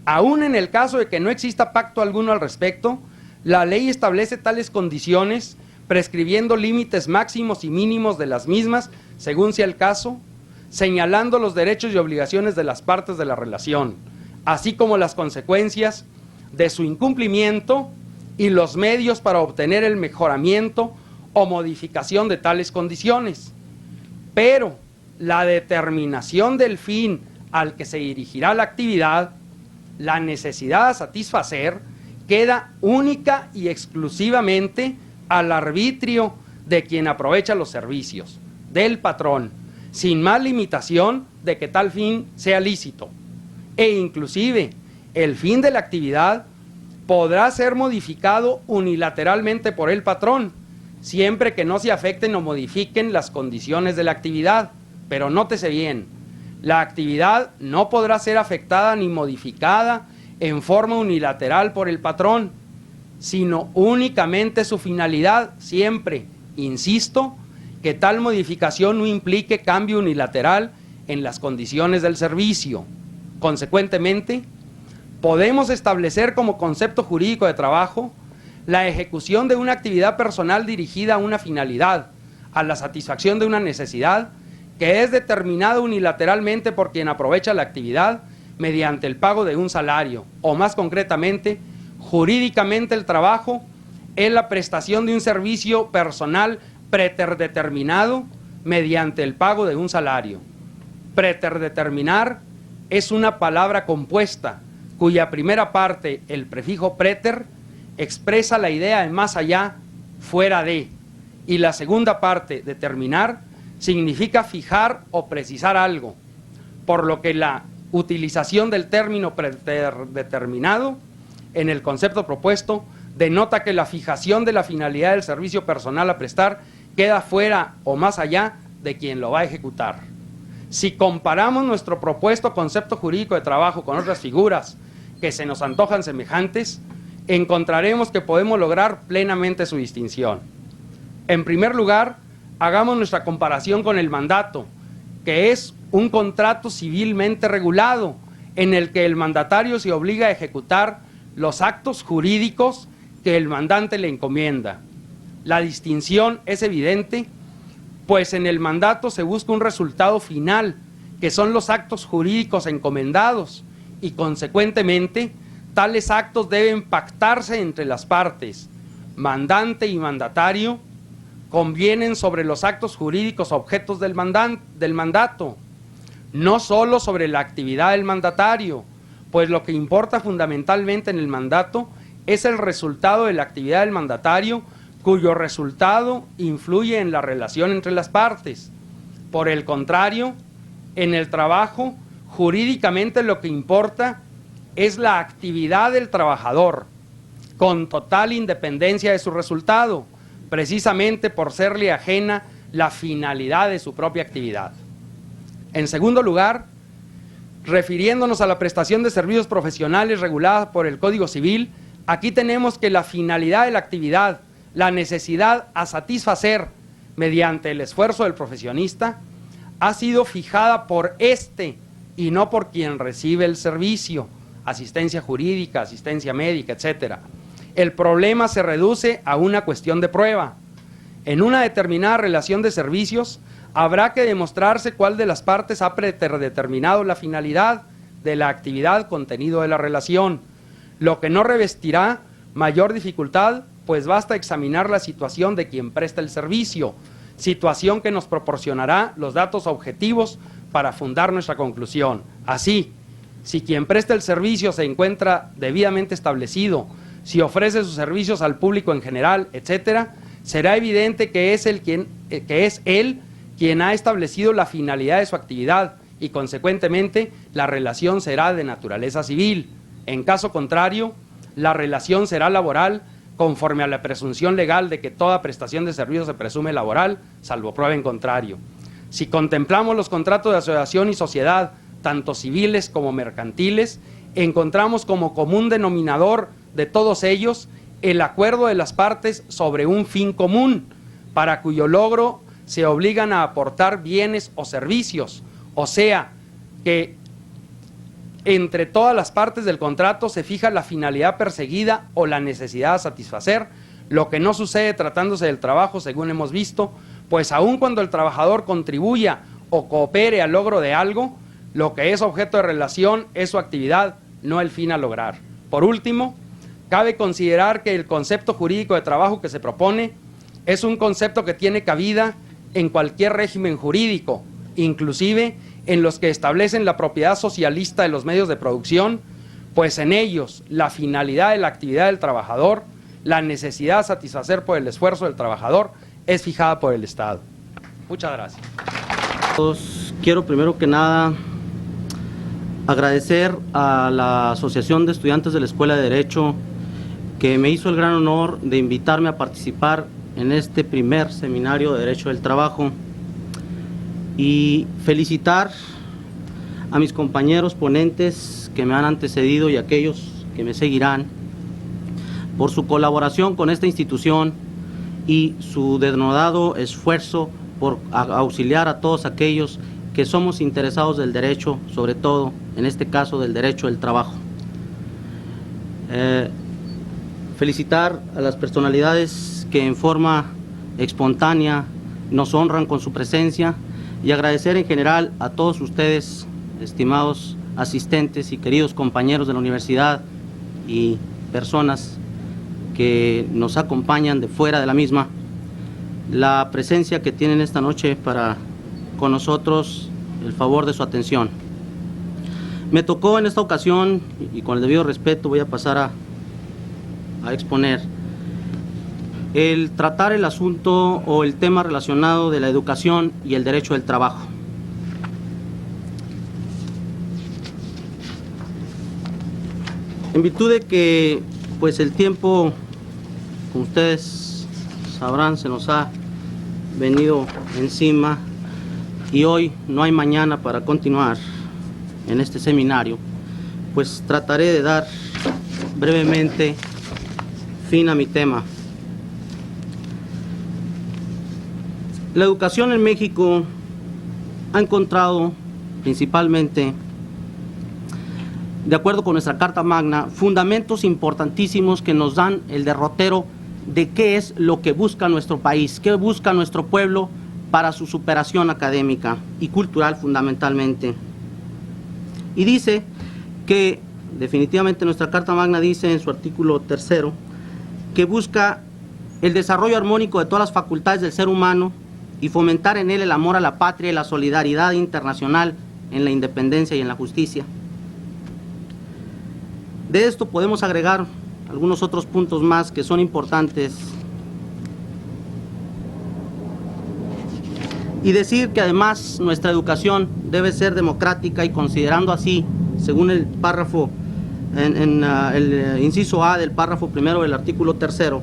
Aún en el caso de que no exista pacto alguno al respecto, la ley establece tales condiciones, prescribiendo límites máximos y mínimos de las mismas, según sea el caso, señalando los derechos y obligaciones de las partes de la relación, así como las consecuencias de su incumplimiento y los medios para obtener el mejoramiento o modificación de tales condiciones. Pero la determinación del fin al que se dirigirá la actividad, la necesidad a satisfacer, queda única y exclusivamente al arbitrio de quien aprovecha los servicios, del patrón, sin más limitación de que tal fin sea lícito. E inclusive el fin de la actividad podrá ser modificado unilateralmente por el patrón, siempre que no se afecten o modifiquen las condiciones de la actividad. Pero nótese bien, la actividad no podrá ser afectada ni modificada en forma unilateral por el patrón, sino únicamente su finalidad, siempre, insisto, que tal modificación no implique cambio unilateral en las condiciones del servicio. Consecuentemente, podemos establecer como concepto jurídico de trabajo la ejecución de una actividad personal dirigida a una finalidad, a la satisfacción de una necesidad, que es determinada unilateralmente por quien aprovecha la actividad mediante el pago de un salario, o más concretamente, jurídicamente el trabajo es la prestación de un servicio personal preterdeterminado mediante el pago de un salario. Preterdeterminar es una palabra compuesta cuya primera parte, el prefijo preter, expresa la idea de más allá, fuera de, y la segunda parte, determinar, significa fijar o precisar algo, por lo que la utilización del término predeterminado en el concepto propuesto denota que la fijación de la finalidad del servicio personal a prestar queda fuera o más allá de quien lo va a ejecutar. Si comparamos nuestro propuesto concepto jurídico de trabajo con otras figuras que se nos antojan semejantes, encontraremos que podemos lograr plenamente su distinción. En primer lugar, hagamos nuestra comparación con el mandato, que es un contrato civilmente regulado en el que el mandatario se obliga a ejecutar los actos jurídicos que el mandante le encomienda. La distinción es evidente, pues en el mandato se busca un resultado final, que son los actos jurídicos encomendados, y consecuentemente tales actos deben pactarse entre las partes. Mandante y mandatario convienen sobre los actos jurídicos objetos del mandato, no solo sobre la actividad del mandatario, pues lo que importa fundamentalmente en el mandato es el resultado de la actividad del mandatario, cuyo resultado influye en la relación entre las partes. Por el contrario, en el trabajo, jurídicamente lo que importa es la actividad del trabajador, con total independencia de su resultado, precisamente por serle ajena la finalidad de su propia actividad. En segundo lugar, refiriéndonos a la prestación de servicios profesionales regulada por el Código Civil, aquí tenemos que la finalidad de la actividad, la necesidad a satisfacer mediante el esfuerzo del profesionista, ha sido fijada por éste y no por quien recibe el servicio, asistencia jurídica, asistencia médica, etc. El problema se reduce a una cuestión de prueba. En una determinada relación de servicios, habrá que demostrarse cuál de las partes ha predeterminado la finalidad de la actividad contenido de la relación, lo que no revestirá mayor dificultad, pues basta examinar la situación de quien presta el servicio, situación que nos proporcionará los datos objetivos para fundar nuestra conclusión. Así, si quien presta el servicio se encuentra debidamente establecido, si ofrece sus servicios al público en general, etcétera, será evidente que es él quien ha establecido la finalidad de su actividad y, consecuentemente, la relación será de naturaleza civil. En caso contrario, la relación será laboral conforme a la presunción legal de que toda prestación de servicios se presume laboral, salvo prueba en contrario. Si contemplamos los contratos de asociación y sociedad, tanto civiles como mercantiles, encontramos como común denominador de todos ellos el acuerdo de las partes sobre un fin común, para cuyo logro se obligan a aportar bienes o servicios, o sea, que entre todas las partes del contrato se fija la finalidad perseguida o la necesidad a satisfacer, lo que no sucede tratándose del trabajo, según hemos visto, pues aun cuando el trabajador contribuya o coopere al logro de algo, lo que es objeto de relación es su actividad, no el fin a lograr. Por último, cabe considerar que el concepto jurídico de trabajo que se propone es un concepto que tiene cabida en cualquier régimen jurídico, inclusive en los que establecen la propiedad socialista de los medios de producción, pues en ellos la finalidad de la actividad del trabajador, la necesidad a satisfacer por el esfuerzo del trabajador, es fijada por el Estado. Muchas gracias. Quiero primero que nada agradecer a la Asociación de Estudiantes de la Escuela de Derecho que me hizo el gran honor de invitarme a participar en este primer seminario de Derecho del Trabajo, y felicitar a mis compañeros ponentes que me han antecedido y aquellos que me seguirán por su colaboración con esta institución y su denodado esfuerzo por auxiliar a todos aquellos que somos interesados del derecho, sobre todo en este caso del derecho del trabajo. Felicitar a las personalidades que en forma espontánea nos honran con su presencia, y agradecer en general a todos ustedes, estimados asistentes y queridos compañeros de la universidad y personas que nos acompañan de fuera de la misma, la presencia que tienen esta noche para con nosotros, el favor de su atención. Me tocó en esta ocasión, y con el debido respeto voy a pasar a exponer, el tratar el asunto o el tema relacionado de la educación y el derecho del trabajo. En virtud de que pues el tiempo, como ustedes sabrán, se nos ha venido encima y hoy no hay mañana para continuar en este seminario, pues trataré de dar brevemente fin a mi tema. La educación en México ha encontrado principalmente, de acuerdo con nuestra Carta Magna, fundamentos importantísimos que nos dan el derrotero de qué es lo que busca nuestro país, qué busca nuestro pueblo para su superación académica y cultural fundamentalmente. Y dice que, definitivamente nuestra Carta Magna dice en su artículo 3º, que busca el desarrollo armónico de todas las facultades del ser humano y fomentar en él el amor a la patria y la solidaridad internacional en la independencia y en la justicia. De esto podemos agregar algunos otros puntos más que son importantes y decir que además nuestra educación debe ser democrática, y considerando así, según el párrafo, el inciso A del párrafo primero del artículo 3º,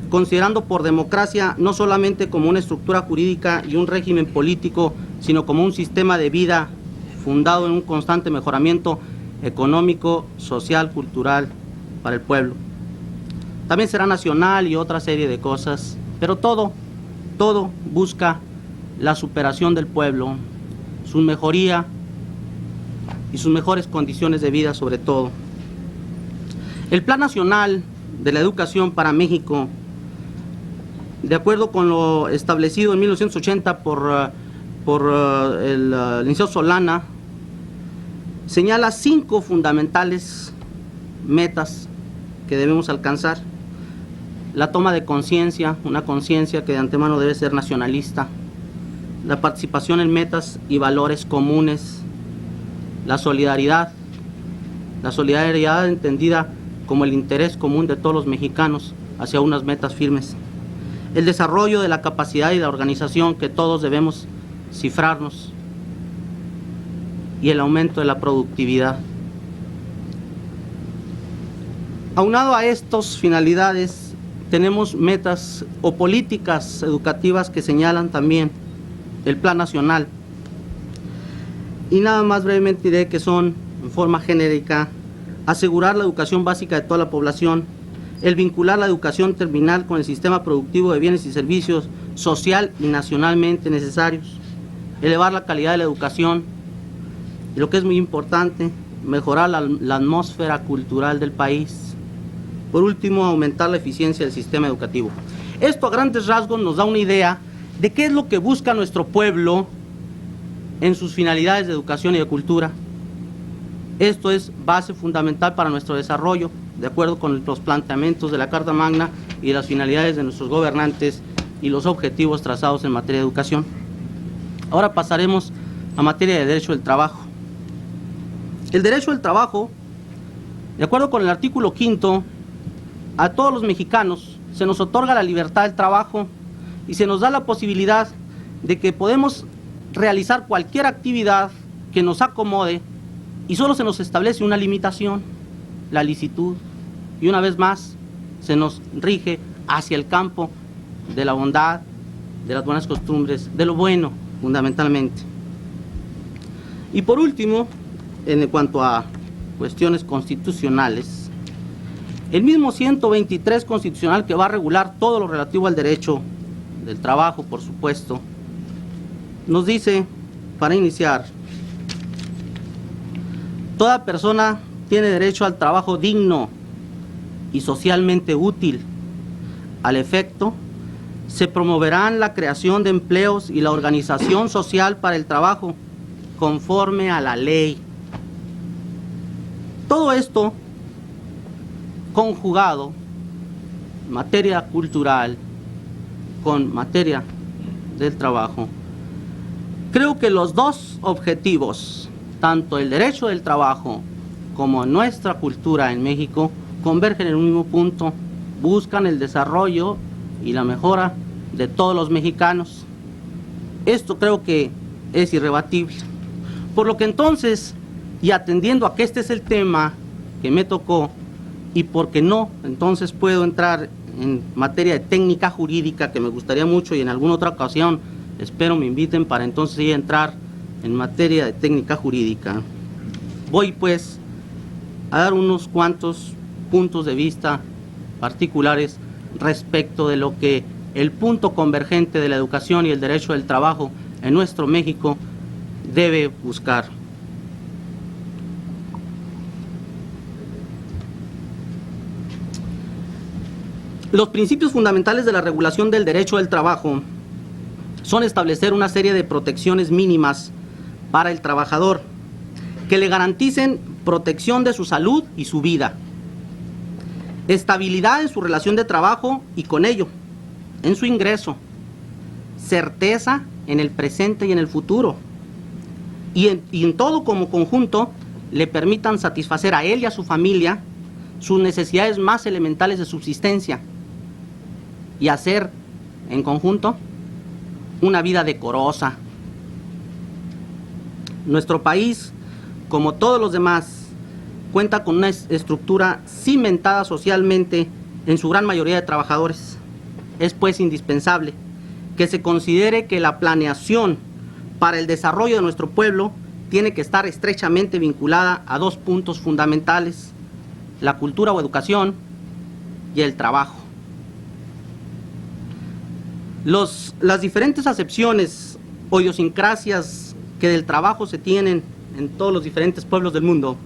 considerando por democracia no solamente como una estructura jurídica y un régimen político, sino como un sistema de vida fundado en un constante mejoramiento económico, social, cultural para el pueblo. También será nacional y otra serie de cosas, pero todo busca la superación del pueblo, su mejoría y sus mejores condiciones de vida sobre todo. El Plan Nacional de la Educación para México, de acuerdo con lo establecido en 1980 por el licenciado Solana, señala 5 fundamentales metas que debemos alcanzar. La toma de conciencia, una conciencia que de antemano debe ser nacionalista, la participación en metas y valores comunes, la solidaridad entendida como el interés común de todos los mexicanos hacia unas metas firmes, el desarrollo de la capacidad y la organización que todos debemos cifrarnos, y el aumento de la productividad. Aunado a estas finalidades, tenemos metas o políticas educativas que señalan también el Plan Nacional. Y nada más brevemente diré que son, en forma genérica, asegurar la educación básica de toda la población, el vincular la educación terminal con el sistema productivo de bienes y servicios social y nacionalmente necesarios, elevar la calidad de la educación, y lo que es muy importante, mejorar la atmósfera cultural del país. Por último, aumentar la eficiencia del sistema educativo. Esto a grandes rasgos nos da una idea de qué es lo que busca nuestro pueblo en sus finalidades de educación y de cultura. Esto es base fundamental para nuestro desarrollo, de acuerdo con los planteamientos de la Carta Magna y las finalidades de nuestros gobernantes y los objetivos trazados en materia de educación. Ahora pasaremos a materia de derecho del trabajo. El derecho del trabajo, de acuerdo con el artículo 5, a todos los mexicanos se nos otorga la libertad del trabajo y se nos da la posibilidad de que podemos realizar cualquier actividad que nos acomode, y solo se nos establece una limitación, la licitud, y una vez más se nos rige hacia el campo de la bondad, de las buenas costumbres, de lo bueno fundamentalmente. Y por último, en cuanto a cuestiones constitucionales, el mismo 123 constitucional, que va a regular todo lo relativo al derecho del trabajo, por supuesto, nos dice, para iniciar, toda persona tiene derecho al trabajo digno y socialmente útil. Al efecto, se promoverán la creación de empleos y la organización social para el trabajo, conforme a la ley. Todo esto conjugado, materia cultural con materia del trabajo. Creo que los dos objetivos, tanto el derecho del trabajo como nuestra cultura en México, convergen en un mismo punto: buscan el desarrollo y la mejora de todos los mexicanos. Esto creo que es irrebatible. Por lo que entonces, y atendiendo a que este es el tema que me tocó, y porque no, entonces puedo entrar en materia de técnica jurídica, que me gustaría mucho, y en alguna otra ocasión espero me inviten para entonces sí entrar en materia de técnica jurídica. Voy pues a dar unos cuantos puntos de vista particulares respecto de lo que el punto convergente de la educación y el derecho del trabajo en nuestro México debe buscar. Los principios fundamentales de la regulación del derecho del trabajo son establecer una serie de protecciones mínimas para el trabajador que le garanticen protección de su salud y su vida, estabilidad en su relación de trabajo y con ello en su ingreso, certeza en el presente y en el futuro, y en todo como conjunto le permitan satisfacer a él y a su familia sus necesidades más elementales de subsistencia, y hacer en conjunto una vida decorosa. Nuestro país, como todos los demás, cuenta con una estructura cimentada socialmente en su gran mayoría de trabajadores. Es pues indispensable que se considere que la planeación para el desarrollo de nuestro pueblo tiene que estar estrechamente vinculada a dos puntos fundamentales: la cultura o educación y el trabajo. Las diferentes acepciones o idiosincrasias que del trabajo se tienen en todos los diferentes pueblos del mundo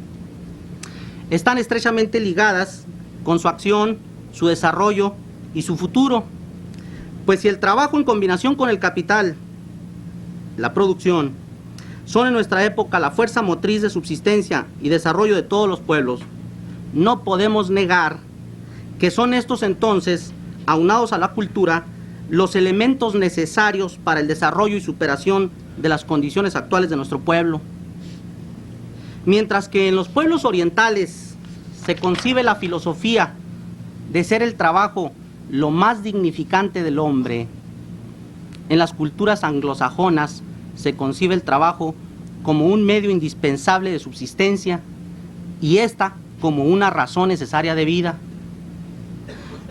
están estrechamente ligadas con su acción, su desarrollo y su futuro. Pues si el trabajo en combinación con el capital, la producción, son en nuestra época la fuerza motriz de subsistencia y desarrollo de todos los pueblos, no podemos negar que son estos entonces, aunados a la cultura, los elementos necesarios para el desarrollo y superación de las condiciones actuales de nuestro pueblo. Mientras que en los pueblos orientales se concibe la filosofía de ser el trabajo lo más dignificante del hombre, en las culturas anglosajonas se concibe el trabajo como un medio indispensable de subsistencia, y esta como una razón necesaria de vida.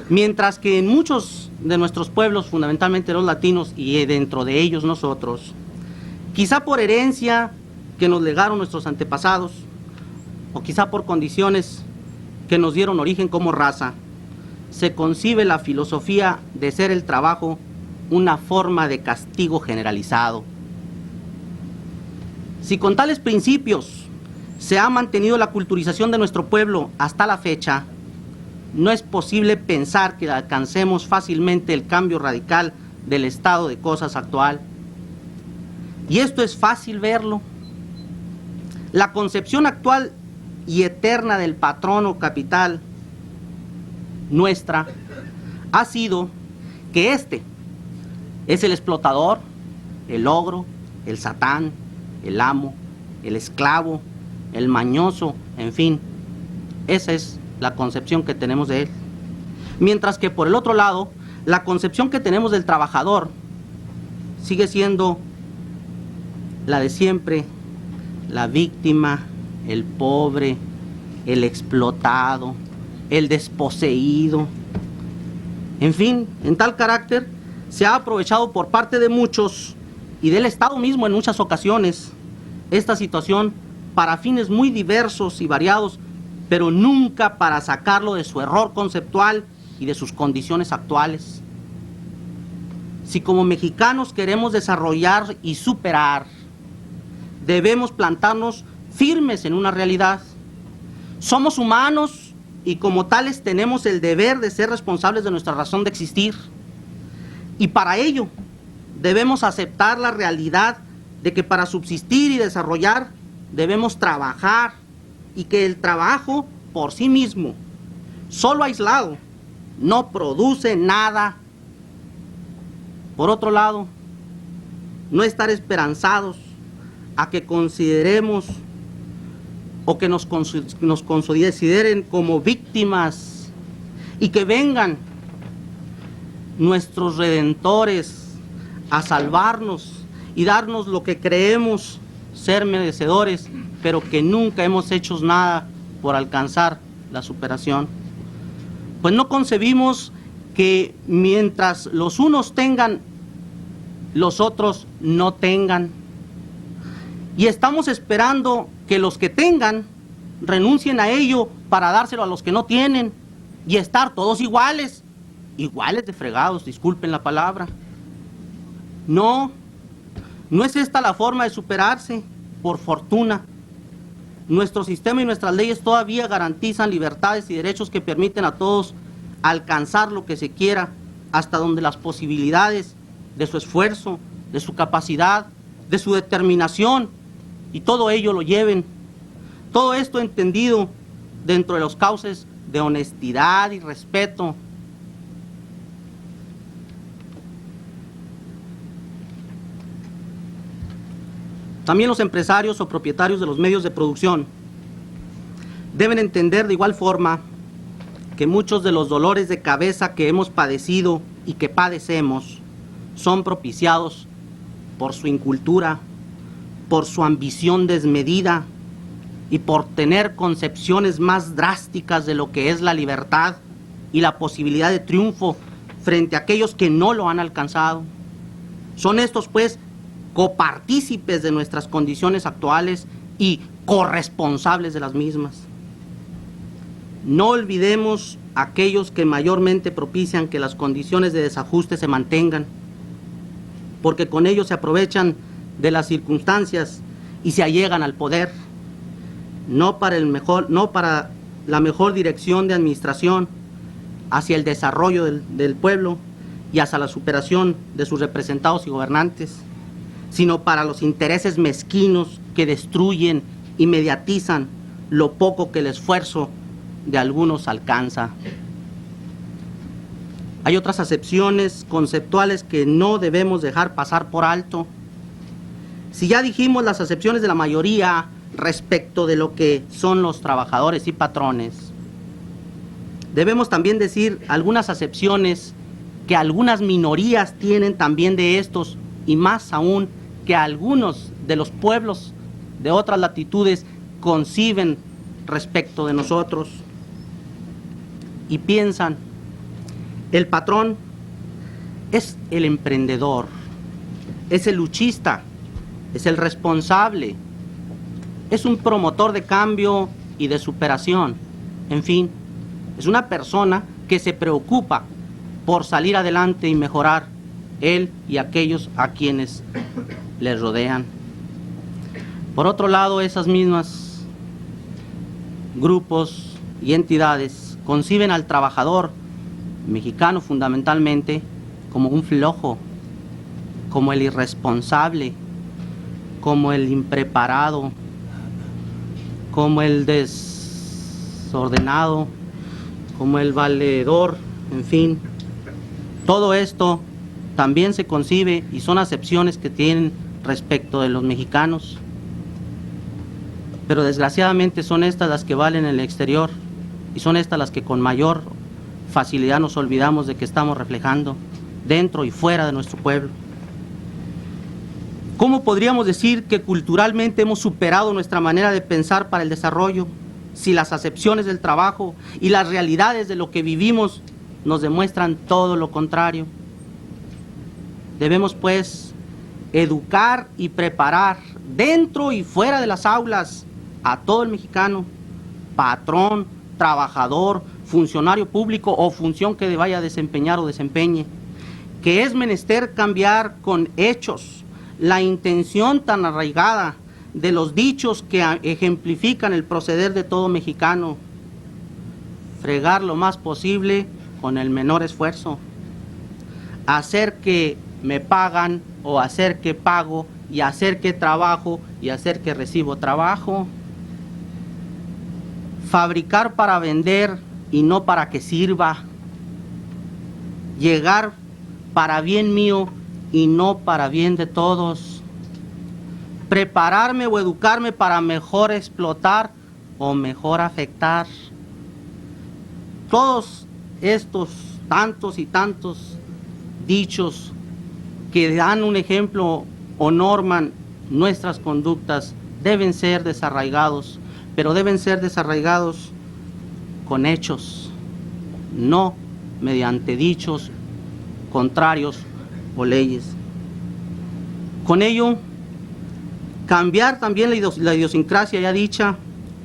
Mientras que en muchos de nuestros pueblos, fundamentalmente los latinos, y dentro de ellos nosotros, quizá por herencia que nos legaron nuestros antepasados, o quizá por condiciones que nos dieron origen como raza, se concibe la filosofía de ser el trabajo una forma de castigo generalizado. Si con tales principios se ha mantenido la culturización de nuestro pueblo hasta la fecha, no es posible pensar que alcancemos fácilmente el cambio radical del estado de cosas actual. Y esto es fácil verlo. La concepción actual y eterna del patrono capital nuestra ha sido que este es el explotador, el ogro, el satán, el amo, el esclavo, el mañoso, en fin, esa es la concepción que tenemos de él. Mientras que por el otro lado, la concepción que tenemos del trabajador sigue siendo la de siempre, la víctima, el pobre, el explotado, el desposeído. En fin, en tal carácter se ha aprovechado por parte de muchos y del Estado mismo en muchas ocasiones esta situación para fines muy diversos y variados, pero nunca para sacarlo de su error conceptual y de sus condiciones actuales. Si como mexicanos queremos desarrollar y superar, debemos plantarnos firmes en una realidad. Somos humanos y como tales tenemos el deber de ser responsables de nuestra razón de existir. Y para ello debemos aceptar la realidad de que para subsistir y desarrollar debemos trabajar y que el trabajo por sí mismo, solo aislado, no produce nada. Por otro lado, no estar esperanzados a que consideremos o que nos consideren como víctimas y que vengan nuestros redentores a salvarnos y darnos lo que creemos ser merecedores, pero que nunca hemos hecho nada por alcanzar la superación. Pues no concebimos que mientras los unos tengan, los otros no tengan. Y estamos esperando que los que tengan renuncien a ello para dárselo a los que no tienen y estar todos iguales, iguales de fregados, disculpen la palabra. No, no es esta la forma de superarse, por fortuna. Nuestro sistema y nuestras leyes todavía garantizan libertades y derechos que permiten a todos alcanzar lo que se quiera, hasta donde las posibilidades de su esfuerzo, de su capacidad, de su determinación, y todo ello lo lleven. Todo esto entendido dentro de los cauces de honestidad y respeto. También los empresarios o propietarios de los medios de producción deben entender de igual forma que muchos de los dolores de cabeza que hemos padecido y que padecemos son propiciados por su incultura, por su ambición desmedida y por tener concepciones más drásticas de lo que es la libertad y la posibilidad de triunfo frente a aquellos que no lo han alcanzado. Son estos, pues, copartícipes de nuestras condiciones actuales y corresponsables de las mismas. No olvidemos aquellos que mayormente propician que las condiciones de desajuste se mantengan, porque con ellos se aprovechan de las circunstancias y se allegan al poder, no para la mejor dirección de administración, hacia el desarrollo del pueblo y hacia la superación de sus representados y gobernantes, sino para los intereses mezquinos que destruyen y mediatizan lo poco que el esfuerzo de algunos alcanza. Hay otras acepciones conceptuales que no debemos dejar pasar por alto. Si ya dijimos las acepciones de la mayoría respecto de lo que son los trabajadores y patrones, debemos también decir algunas acepciones que algunas minorías tienen también de estos, y más aún que algunos de los pueblos de otras latitudes conciben respecto de nosotros y piensan, el patrón es el emprendedor, es el luchista, es el responsable, es un promotor de cambio y de superación. En fin, es una persona que se preocupa por salir adelante y mejorar él y aquellos a quienes les rodean. Por otro lado, esas mismas grupos y entidades conciben al trabajador mexicano fundamentalmente como un flojo, como el irresponsable, como el impreparado, como el desordenado, como el valedor, en fin. Todo esto también se concibe y son acepciones que tienen respecto de los mexicanos. Pero desgraciadamente son estas las que valen en el exterior y son estas las que con mayor facilidad nos olvidamos de que estamos reflejando dentro y fuera de nuestro pueblo. ¿Cómo podríamos decir que culturalmente hemos superado nuestra manera de pensar para el desarrollo si las acepciones del trabajo y las realidades de lo que vivimos nos demuestran todo lo contrario? Debemos pues educar y preparar dentro y fuera de las aulas a todo el mexicano, patrón, trabajador, funcionario público o función que vaya a desempeñar o desempeñe, que es menester cambiar con hechos la intención tan arraigada de los dichos que ejemplifican el proceder de todo mexicano, fregar lo más posible con el menor esfuerzo, hacer que me pagan o hacer que pago y hacer que trabajo y hacer que recibo trabajo, fabricar para vender y no para que sirva, llegar para bien mío y no para bien de todos, prepararme o educarme para mejor explotar o mejor afectar. Todos estos tantos y tantos dichos que dan un ejemplo o norman nuestras conductas deben ser desarraigados, pero deben ser desarraigados con hechos, no mediante dichos contrarios o leyes. Con ello, cambiar también la idiosincrasia ya dicha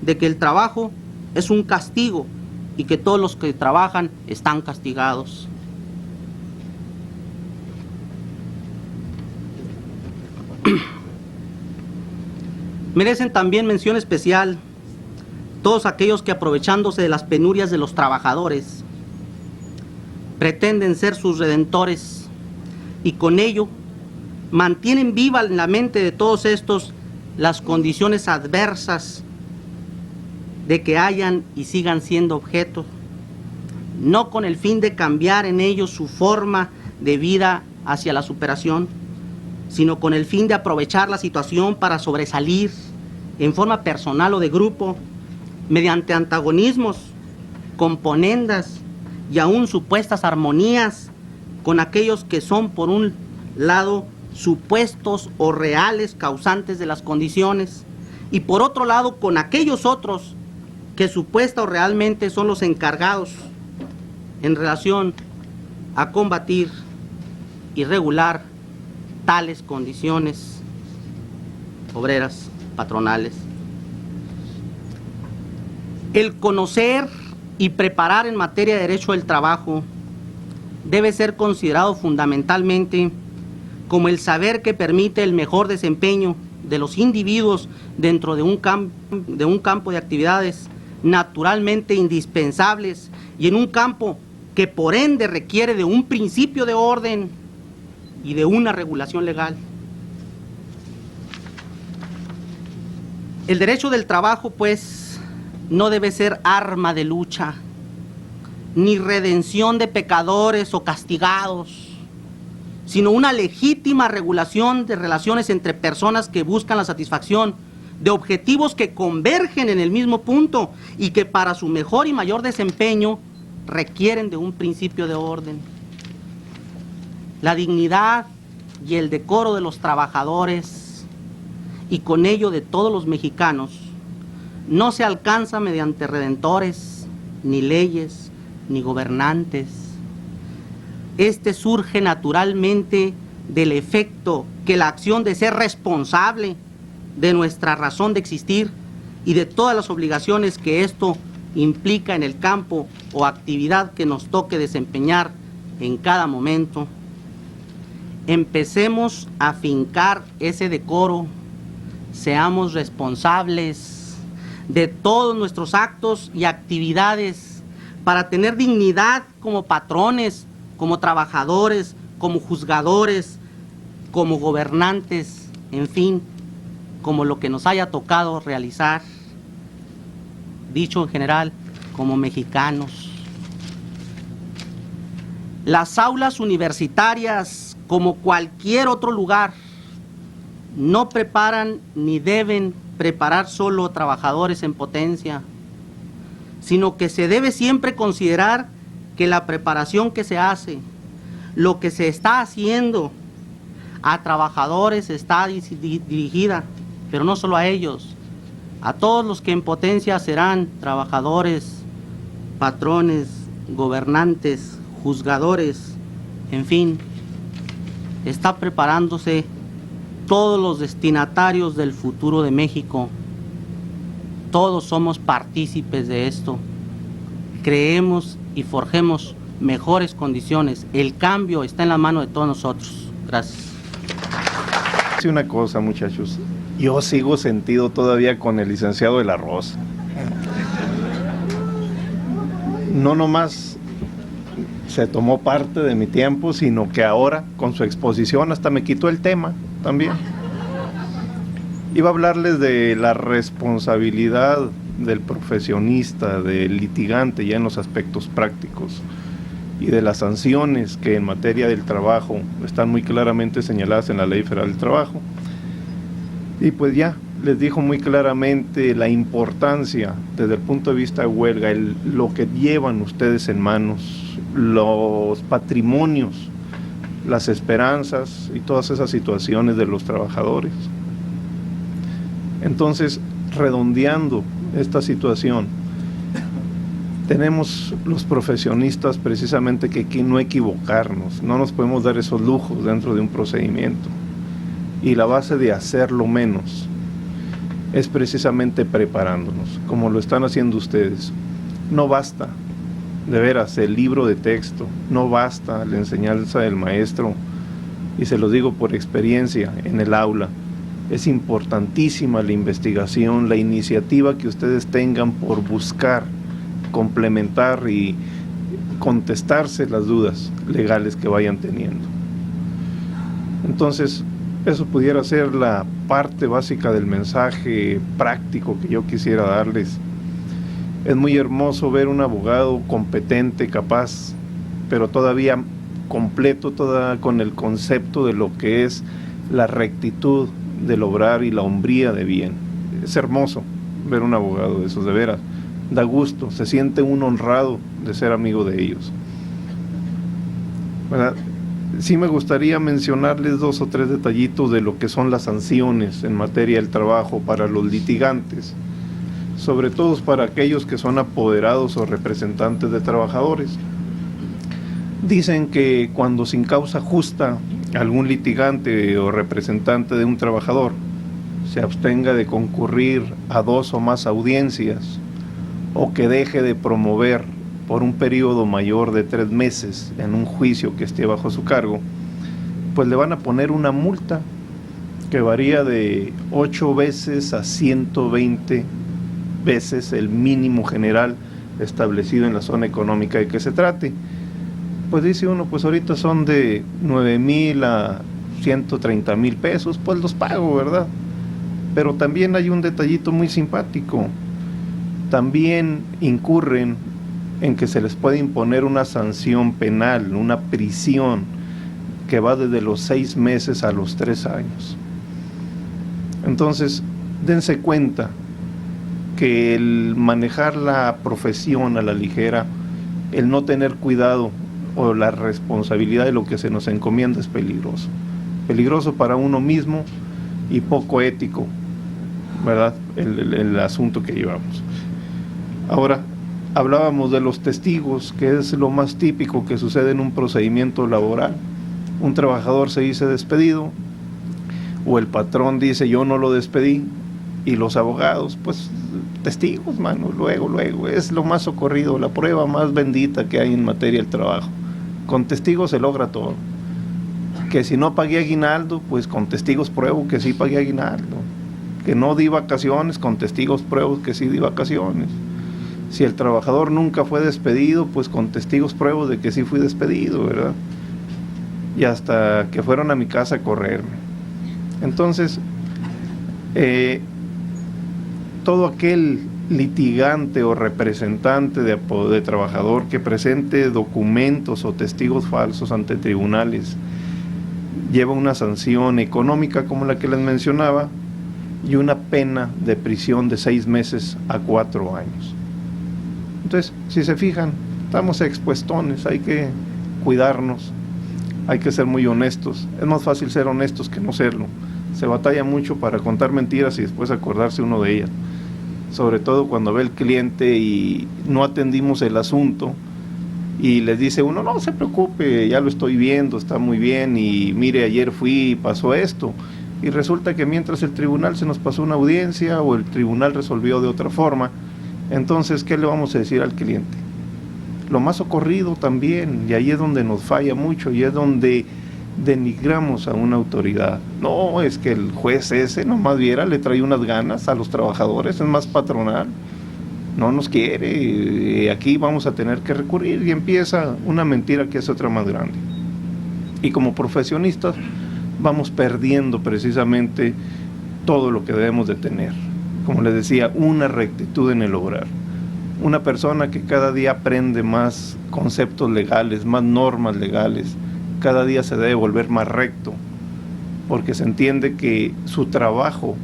de que el trabajo es un castigo y que todos los que trabajan están castigados. Merecen también mención especial todos aquellos que, aprovechándose de las penurias de los trabajadores, pretenden ser sus redentores y con ello mantienen viva en la mente de todos estos las condiciones adversas de que hayan y sigan siendo objeto, no con el fin de cambiar en ellos su forma de vida hacia la superación, sino con el fin de aprovechar la situación para sobresalir en forma personal o de grupo, mediante antagonismos, componendas y aún supuestas armonías con aquellos que son, por un lado, supuestos o reales causantes de las condiciones, y por otro lado, con aquellos otros que supuesta o realmente son los encargados en relación a combatir y regular tales condiciones obreras, patronales. El conocer y preparar en materia de derecho del trabajo debe ser considerado fundamentalmente como el saber que permite el mejor desempeño de los individuos dentro de un campo de actividades naturalmente indispensables y en un campo que por ende requiere de un principio de orden y de una regulación legal. El derecho del trabajo, pues, no debe ser arma de lucha, ni redención de pecadores o castigados, sino una legítima regulación de relaciones entre personas que buscan la satisfacción de objetivos que convergen en el mismo punto y que para su mejor y mayor desempeño requieren de un principio de orden. La dignidad y el decoro de los trabajadores y con ello de todos los mexicanos no se alcanza mediante redentores, ni leyes, ni gobernantes. Este surge naturalmente del efecto que la acción de ser responsable de nuestra razón de existir y de todas las obligaciones que esto implica en el campo o actividad que nos toque desempeñar en cada momento. Empecemos a fincar ese decoro, seamos responsables de todos nuestros actos y actividades para tener dignidad como patrones, como trabajadores, como juzgadores, como gobernantes, en fin, como lo que nos haya tocado realizar, dicho en general, como mexicanos. Las aulas universitarias, como cualquier otro lugar, no preparan ni deben preparar solo trabajadores en potencia, sino que se debe siempre considerar que la preparación que se hace, lo que se está haciendo a trabajadores está dirigida, pero no solo a ellos, a todos los que en potencia serán trabajadores, patrones, gobernantes, juzgadores, en fin, está preparándose todos los destinatarios del futuro de México. Todos somos partícipes de esto. Creemos y forjemos mejores condiciones. El cambio está en la mano de todos nosotros. Gracias. Sí, una cosa, muchachos. Yo sigo sentido todavía con el licenciado de la Rosa. No nomás se tomó parte de mi tiempo, sino que ahora, con su exposición, hasta me quitó el tema también. Iba a hablarles de la responsabilidad del profesionista, del litigante, ya en los aspectos prácticos, y de las sanciones que en materia del trabajo están muy claramente señaladas en la Ley Federal del Trabajo. Y pues ya les dijo muy claramente la importancia desde el punto de vista de huelga, lo que llevan ustedes en manos, los patrimonios, las esperanzas y todas esas situaciones de los trabajadores. Entonces, redondeando esta situación, tenemos los profesionistas precisamente que aquí no equivocarnos, no nos podemos dar esos lujos dentro de un procedimiento. Y la base de hacerlo menos es precisamente preparándonos, como lo están haciendo ustedes. No basta, de veras, el libro de texto, no basta la enseñanza del maestro, y se lo digo por experiencia en el aula. Es importantísima la investigación, la iniciativa que ustedes tengan por buscar, complementar y contestarse las dudas legales que vayan teniendo. Entonces, eso pudiera ser la parte básica del mensaje práctico que yo quisiera darles. Es muy hermoso ver un abogado competente, capaz, pero todavía completo, con el concepto de lo que es la rectitud del obrar y la hombría de bien. Es hermoso ver un abogado de esos, de veras. Da gusto, se siente uno honrado de ser amigo de ellos. ¿Verdad? Sí me gustaría mencionarles 2 o 3 detallitos de lo que son las sanciones en materia del trabajo para los litigantes, sobre todo para aquellos que son apoderados o representantes de trabajadores. Dicen que cuando sin causa justa algún litigante o representante de un trabajador se abstenga de concurrir a 2 o más audiencias, o que deje de promover por un periodo mayor de 3 meses en un juicio que esté bajo su cargo, pues le van a poner una multa que varía de 8 veces a 120 veces el mínimo general establecido en la zona económica de que se trate. Pues dice uno, pues ahorita son de 9,000 a 130,000 pesos, pues los pago, ¿verdad? Pero también hay un detallito muy simpático. También incurren en que se les puede imponer una sanción penal, una prisión, que va desde los 6 meses a los 3 años. Entonces, dense cuenta que el manejar la profesión a la ligera, el no tener cuidado o la responsabilidad de lo que se nos encomienda es peligroso. Peligroso para uno mismo y poco ético ¿verdad? El asunto que llevamos. Ahora, hablábamos de los testigos, que es lo más típico que sucede en un procedimiento laboral. Un trabajador se dice despedido, o el patrón dice yo no lo despedí, y los abogados, pues testigos, mano, luego, es lo más socorrido, la prueba más bendita que hay en materia del trabajo. Con testigos se logra todo. Que si no pagué aguinaldo, pues con testigos pruebo que sí pagué aguinaldo. Que no di vacaciones, con testigos pruebo que sí di vacaciones. Si el trabajador nunca fue despedido, pues con testigos pruebo de que sí fui despedido, ¿verdad? Y hasta que fueron a mi casa a correrme. Entonces, todo aquel litigante o representante de trabajador que presente documentos o testigos falsos ante tribunales lleva una sanción económica como la que les mencionaba y una pena de prisión de 6 meses a 4 años. Entonces, si se fijan, estamos expuestones, hay que cuidarnos, hay que ser muy honestos. Es más fácil ser honestos que no serlo. Se batalla mucho para contar mentiras y después acordarse uno de ellas. Sobre todo cuando ve el cliente y no atendimos el asunto y les dice uno, no se preocupe, ya lo estoy viendo, está muy bien y mire, ayer fui y pasó esto. Y resulta que mientras el tribunal se nos pasó una audiencia o el tribunal resolvió de otra forma, entonces, ¿qué le vamos a decir al cliente? Lo más ocurrido también, y ahí es donde nos falla mucho, y es donde denigramos a una autoridad. No, es que el juez ese nomás viera, le trae unas ganas a los trabajadores, es más patronal, no nos quiere, aquí vamos a tener que recurrir, y empieza una mentira que es otra más grande. Y como profesionistas vamos perdiendo precisamente todo lo que debemos de tener. Como les decía, una rectitud en el obrar. Una persona que cada día aprende más conceptos legales, más normas legales, cada día se debe volver más recto, porque se entiende que su trabajo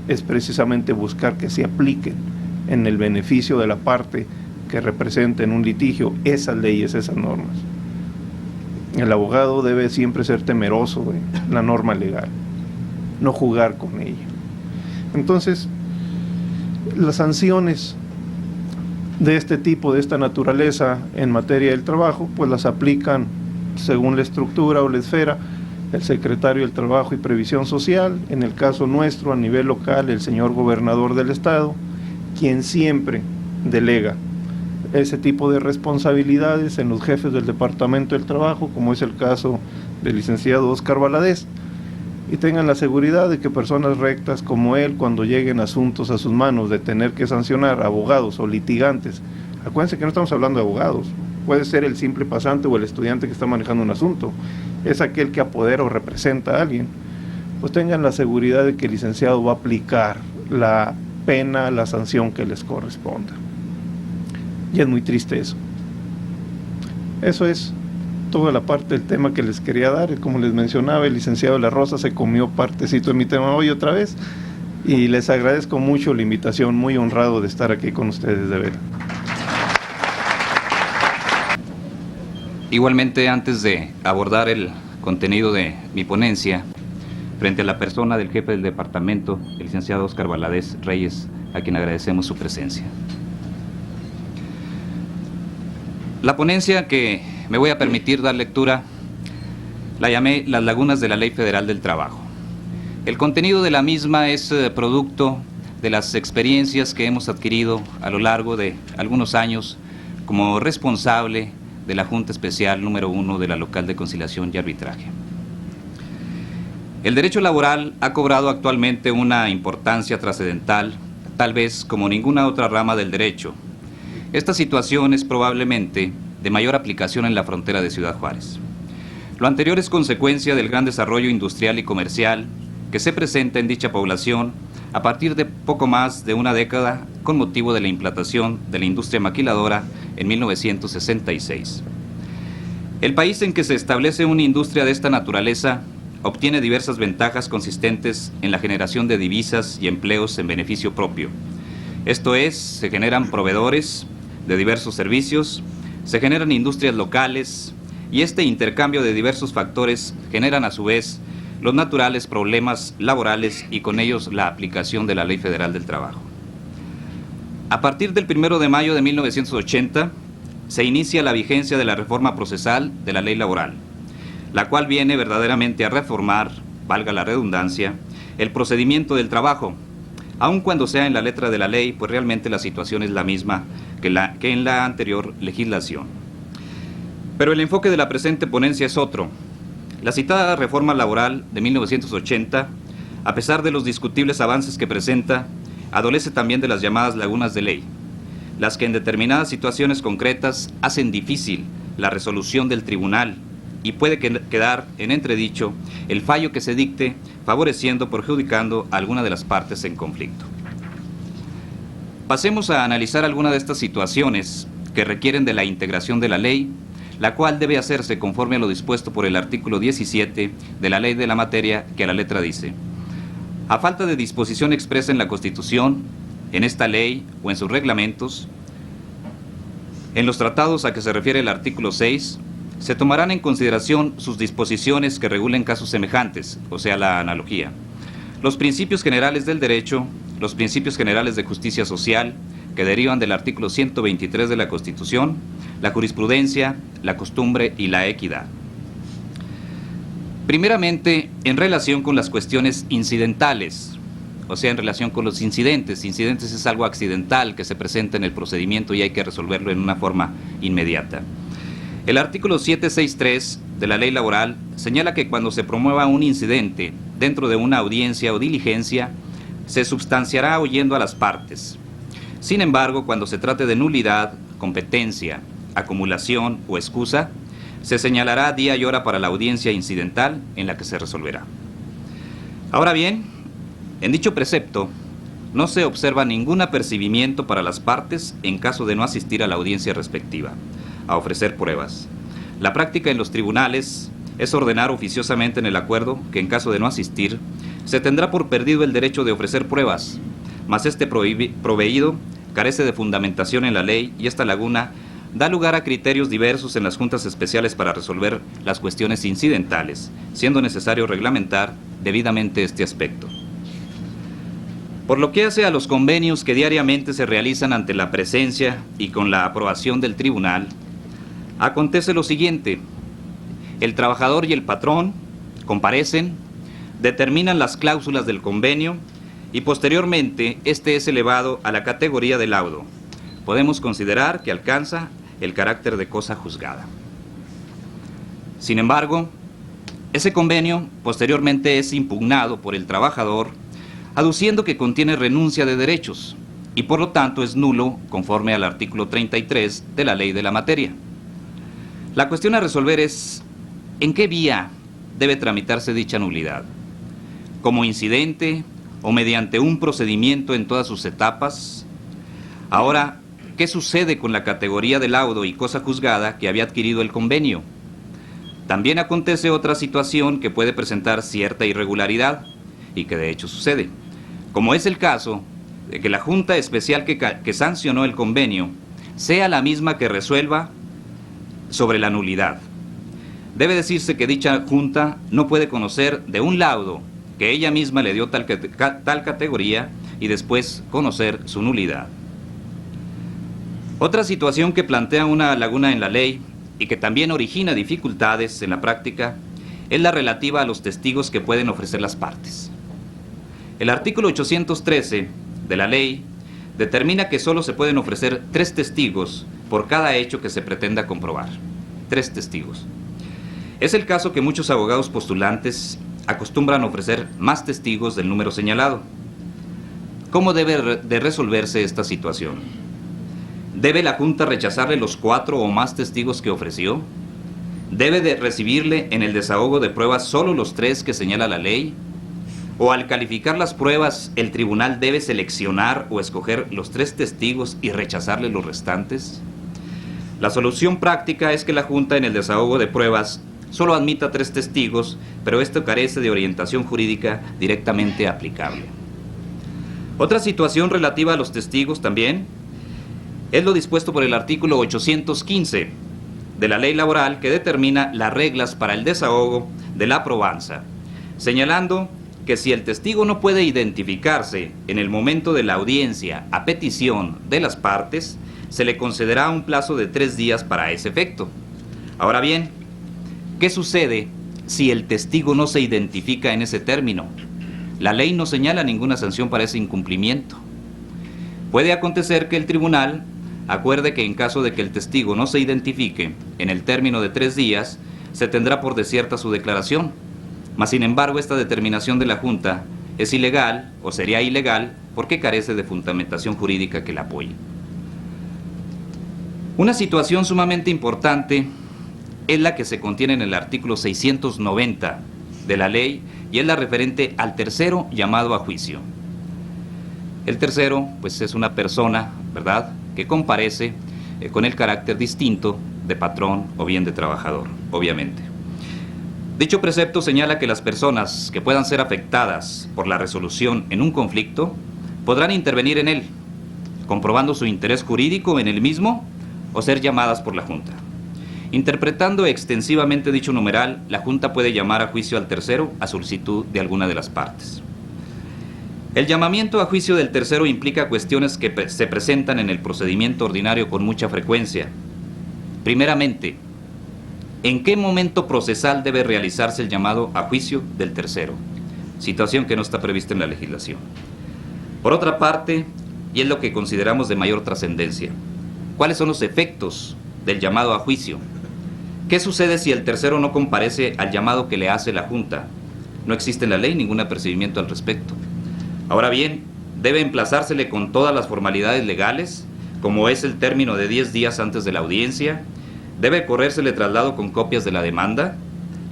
es precisamente buscar que se apliquen en el beneficio de la parte que representa en un litigio esas leyes, esas normas. El abogado debe siempre ser temeroso de la norma legal, no jugar con ella. Entonces, las sanciones de este tipo, de esta naturaleza en materia del trabajo, pues las aplican según la estructura o la esfera el secretario del Trabajo y Previsión Social, en el caso nuestro a nivel local el señor gobernador del estado, quien siempre delega ese tipo de responsabilidades en los jefes del Departamento del Trabajo, como es el caso del licenciado Óscar Valadez, y tengan la seguridad de que personas rectas como él, cuando lleguen asuntos a sus manos de tener que sancionar a abogados o litigantes, acuérdense que no estamos hablando de abogados, puede ser el simple pasante o el estudiante que está manejando un asunto, es aquel que apodera o representa a alguien, pues tengan la seguridad de que el licenciado va a aplicar la pena, la sanción que les corresponda. Y es muy triste eso. Eso es toda la parte del tema que les quería dar. Como les mencionaba, el licenciado La Rosa se comió partecito de mi tema hoy otra vez, y les agradezco mucho la invitación, muy honrado de estar aquí con ustedes, de verdad. Igualmente, antes de abordar el contenido de mi ponencia, frente a la persona del jefe del departamento, el licenciado Óscar Valadez Reyes, a quien agradecemos su presencia. La ponencia que me voy a permitir dar lectura la llamé Las lagunas de la Ley Federal del Trabajo. El contenido de la misma es producto de las experiencias que hemos adquirido a lo largo de algunos años como responsable de la Junta Especial número 1 de la Local de Conciliación y Arbitraje. El derecho laboral ha cobrado actualmente una importancia trascendental, tal vez como ninguna otra rama del derecho. Esta situación es probablemente de mayor aplicación en la frontera de Ciudad Juárez. Lo anterior es consecuencia del gran desarrollo industrial y comercial que se presenta en dicha población a partir de poco más de una década con motivo de la implantación de la industria maquiladora en 1966. El país en que se establece una industria de esta naturaleza obtiene diversas ventajas consistentes en la generación de divisas y empleos en beneficio propio. Esto es, se generan proveedores de diversos servicios, se generan industrias locales y este intercambio de diversos factores generan a su vez los naturales problemas laborales y con ellos la aplicación de la Ley Federal del Trabajo. A partir del 1 de mayo de 1980 se inicia la vigencia de la reforma procesal de la Ley Laboral, la cual viene verdaderamente a reformar, valga la redundancia, el procedimiento del trabajo, aun cuando sea en la letra de la ley, pues realmente la situación es la misma que en la anterior legislación. Pero el enfoque de la presente ponencia es otro. La citada reforma laboral de 1980, a pesar de los discutibles avances que presenta, adolece también de las llamadas lagunas de ley, las que en determinadas situaciones concretas hacen difícil la resolución del tribunal y puede quedar en entredicho el fallo que se dicte, favoreciendo o perjudicando a alguna de las partes en conflicto. Pasemos a analizar algunas de estas situaciones que requieren de la integración de la ley, la cual debe hacerse conforme a lo dispuesto por el artículo 17 de la ley de la materia, que a la letra dice: a falta de disposición expresa en la Constitución, en esta ley o en sus reglamentos, en los tratados a que se refiere el artículo 6, se tomarán en consideración sus disposiciones que regulen casos semejantes, o sea, la analogía, los principios generales del derecho, los principios generales de justicia social, que derivan del artículo 123 de la Constitución, la jurisprudencia, la costumbre y la equidad. Primeramente, en relación con las cuestiones incidentales, o sea, en relación con los incidentes. Incidentes es algo accidental que se presenta en el procedimiento y hay que resolverlo en una forma inmediata. El artículo 763 de la Ley Laboral señala que cuando se promueva un incidente dentro de una audiencia o diligencia, se substanciará oyendo a las partes. Sin embargo, cuando se trate de nulidad, competencia, acumulación o excusa, se señalará día y hora para la audiencia incidental en la que se resolverá. Ahora bien, en dicho precepto no se observa ningún apercibimiento para las partes en caso de no asistir a la audiencia respectiva, a ofrecer pruebas. La práctica en los tribunales es ordenar oficiosamente en el acuerdo que en caso de no asistir, se tendrá por perdido el derecho de ofrecer pruebas, mas este proveído carece de fundamentación en la ley y esta laguna da lugar a criterios diversos en las juntas especiales para resolver las cuestiones incidentales, siendo necesario reglamentar debidamente este aspecto. Por lo que hace a los convenios que diariamente se realizan ante la presencia y con la aprobación del tribunal, acontece lo siguiente: el trabajador y el patrón comparecen, determinan las cláusulas del convenio y posteriormente este es elevado a la categoría de laudo. Podemos considerar que alcanza el carácter de cosa juzgada. Sin embargo, ese convenio posteriormente es impugnado por el trabajador, aduciendo que contiene renuncia de derechos y por lo tanto es nulo conforme al artículo 33 de la Ley de la Materia. La cuestión a resolver es: ¿en qué vía debe tramitarse dicha nulidad? ¿Como incidente o mediante un procedimiento en todas sus etapas? Ahora, ¿qué sucede con la categoría de laudo y cosa juzgada que había adquirido el convenio? También acontece otra situación que puede presentar cierta irregularidad y que de hecho sucede, como es el caso de que la Junta Especial que sancionó el convenio sea la misma que resuelva sobre la nulidad. Debe decirse que dicha Junta no puede conocer de un laudo que ella misma le dio tal categoría y después conocer su nulidad. Otra situación que plantea una laguna en la ley y que también origina dificultades en la práctica es la relativa a los testigos que pueden ofrecer las partes. El artículo 813 de la ley determina que solo se pueden ofrecer 3 testigos por cada hecho que se pretenda comprobar. 3 testigos. Es el caso que muchos abogados postulantes acostumbran ofrecer más testigos del número señalado. ¿Cómo debe de resolverse esta situación? ¿Debe la Junta rechazarle los 4 o más testigos que ofreció? ¿Debe de recibirle en el desahogo de pruebas solo los 3 que señala la ley? ¿O al calificar las pruebas, el tribunal debe seleccionar o escoger los 3 testigos y rechazarle los restantes? La solución práctica es que la Junta en el desahogo de pruebas solo admita 3 testigos, pero esto carece de orientación jurídica directamente aplicable. Otra situación relativa a los testigos también es lo dispuesto por el artículo 815 de la Ley Laboral, que determina las reglas para el desahogo de la probanza, señalando que si el testigo no puede identificarse en el momento de la audiencia a petición de las partes, se le concederá un plazo de 3 días para ese efecto. Ahora bien, ¿qué sucede si el testigo no se identifica en ese término? La ley no señala ninguna sanción para ese incumplimiento. Puede acontecer que el tribunal acuerde que en caso de que el testigo no se identifique en el término de 3 días, se tendrá por desierta su declaración. Mas, sin embargo, esta determinación de la Junta es ilegal o sería ilegal porque carece de fundamentación jurídica que la apoye. Una situación sumamente importante es la que se contiene en el artículo 690 de la ley y es la referente al tercero llamado a juicio. El tercero, pues, es una persona, ¿verdad?, que comparece con el carácter distinto de patrón o bien de trabajador, obviamente. Dicho precepto señala que las personas que puedan ser afectadas por la resolución en un conflicto podrán intervenir en él, comprobando su interés jurídico en el mismo o ser llamadas por la Junta. Interpretando extensivamente dicho numeral, la Junta puede llamar a juicio al tercero a solicitud de alguna de las partes. El llamamiento a juicio del tercero implica cuestiones que se presentan en el procedimiento ordinario con mucha frecuencia. Primeramente, ¿en qué momento procesal debe realizarse el llamado a juicio del tercero? Situación que no está prevista en la legislación. Por otra parte, y es lo que consideramos de mayor trascendencia, ¿cuáles son los efectos del llamado a juicio? ¿Qué sucede si el tercero no comparece al llamado que le hace la Junta? No existe en la ley ningún apercibimiento al respecto. Ahora bien, debe emplazársele con todas las formalidades legales, como es el término de 10 días antes de la audiencia. Debe corrérsele traslado con copias de la demanda.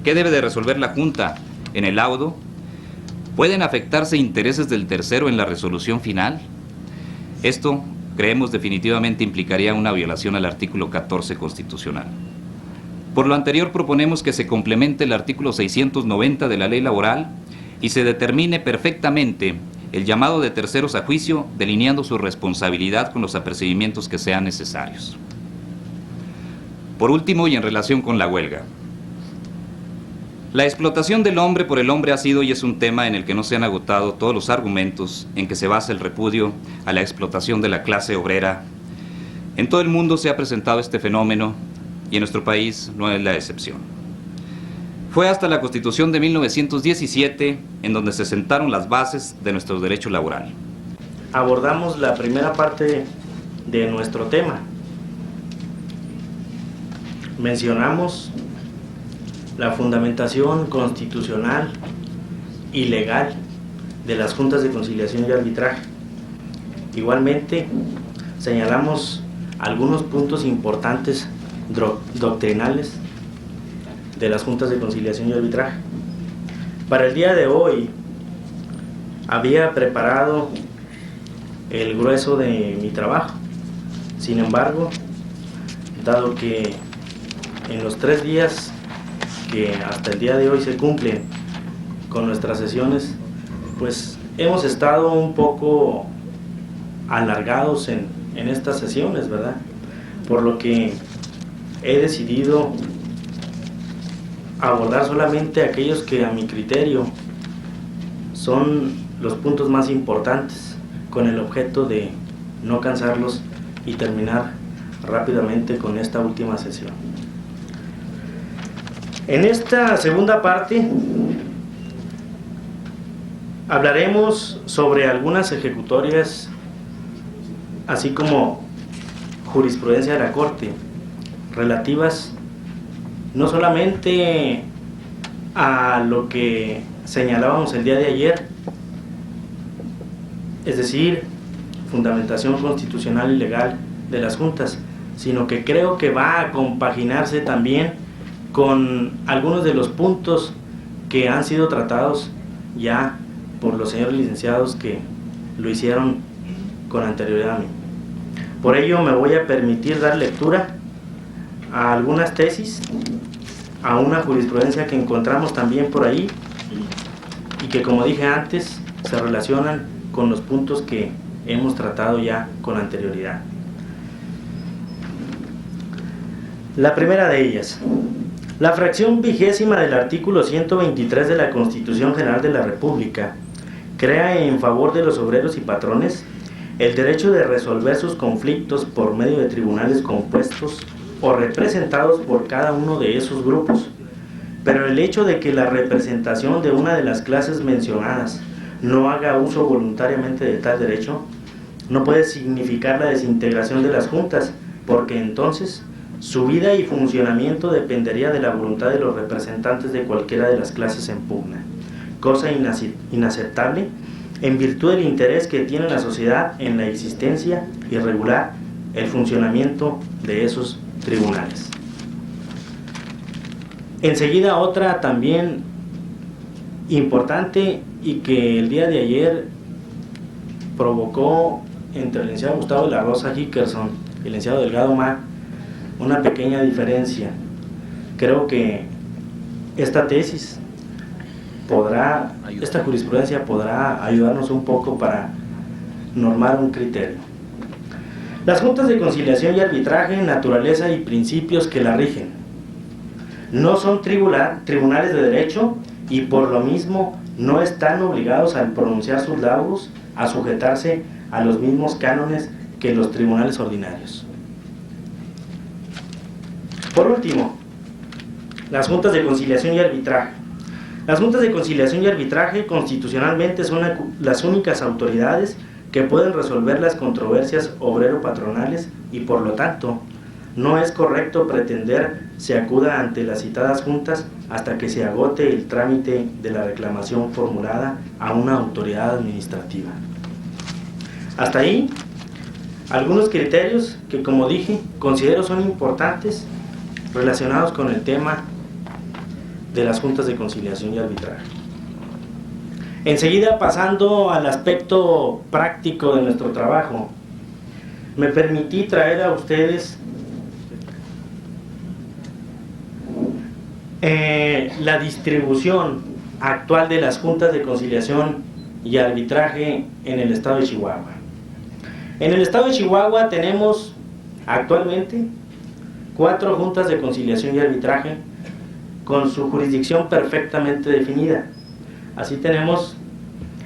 ¿Qué debe de resolver la Junta en el laudo? ¿Pueden afectarse intereses del tercero en la resolución final? Esto, creemos, definitivamente implicaría una violación al artículo 14 constitucional. Por lo anterior, proponemos que se complemente el artículo 690 de la Ley Laboral y se determine perfectamente el llamado de terceros a juicio, delineando su responsabilidad con los apercibimientos que sean necesarios. Por último, y en relación con la huelga, la explotación del hombre por el hombre ha sido y es un tema en el que no se han agotado todos los argumentos en que se basa el repudio a la explotación de la clase obrera. En todo el mundo se ha presentado este fenómeno y en nuestro país no es la excepción. Fue hasta la Constitución de 1917 en donde se sentaron las bases de nuestro derecho laboral. Abordamos la primera parte de nuestro tema. Mencionamos la fundamentación constitucional y legal de las juntas de conciliación y arbitraje. Igualmente, señalamos algunos puntos importantes doctrinales de las juntas de conciliación y arbitraje. Para el día de hoy había preparado el grueso de mi trabajo. Sin embargo, dado que en los 3 días que hasta el día de hoy se cumplen con nuestras sesiones, pues hemos estado un poco alargados en estas sesiones, ¿verdad? Por lo que he decidido abordar solamente aquellos que a mi criterio son los puntos más importantes, con el objeto de no cansarlos y terminar rápidamente con esta última sesión. En esta segunda parte hablaremos sobre algunas ejecutorias, así como jurisprudencia de la Corte, relativas no solamente a lo que señalábamos el día de ayer, es decir, fundamentación constitucional y legal de las juntas, sino que creo que va a compaginarse también con algunos de los puntos que han sido tratados ya por los señores licenciados que lo hicieron con anterioridad a mí. Por ello me voy a permitir dar lectura a algunas tesis, a una jurisprudencia que encontramos también por ahí y que, como dije antes, se relacionan con los puntos que hemos tratado ya con anterioridad. La primera de ellas, La fracción 20ª del artículo 123 de la Constitución General de la República crea en favor de los obreros y patrones el derecho de resolver sus conflictos por medio de tribunales compuestos o representados por cada uno de esos grupos. Pero el hecho de que la representación de una de las clases mencionadas no haga uso voluntariamente de tal derecho no puede significar la desintegración de las juntas, porque entonces su vida y funcionamiento dependería de la voluntad de los representantes de cualquiera de las clases en pugna, cosa inaceptable en virtud del interés que tiene la sociedad en la existencia y regular el funcionamiento de esos tribunales. Enseguida otra también importante y que el día de ayer provocó entre el licenciado Gustavo de la Rosa Hickerson y el licenciado Delgado Ma una pequeña diferencia. Creo que esta tesis esta jurisprudencia podrá ayudarnos un poco para normar un criterio. Las juntas de conciliación y arbitraje, naturaleza y principios que la rigen no son tribunales de derecho y por lo mismo no están obligados al pronunciar sus laudos a sujetarse a los mismos cánones que los tribunales ordinarios. Por último, las juntas de conciliación y arbitraje. Las juntas de conciliación y arbitraje constitucionalmente son las únicas autoridades que pueden resolver las controversias obrero-patronales y por lo tanto no es correcto pretender se acuda ante las citadas juntas hasta que se agote el trámite de la reclamación formulada a una autoridad administrativa. Hasta ahí, algunos criterios que, como dije, considero son importantes relacionados con el tema de las juntas de conciliación y arbitraje. Enseguida, pasando al aspecto práctico de nuestro trabajo, me permití traer a ustedes la distribución actual de las juntas de conciliación y arbitraje en el estado de Chihuahua. En el estado de Chihuahua tenemos actualmente 4 juntas de conciliación y arbitraje con su jurisdicción perfectamente definida. Así tenemos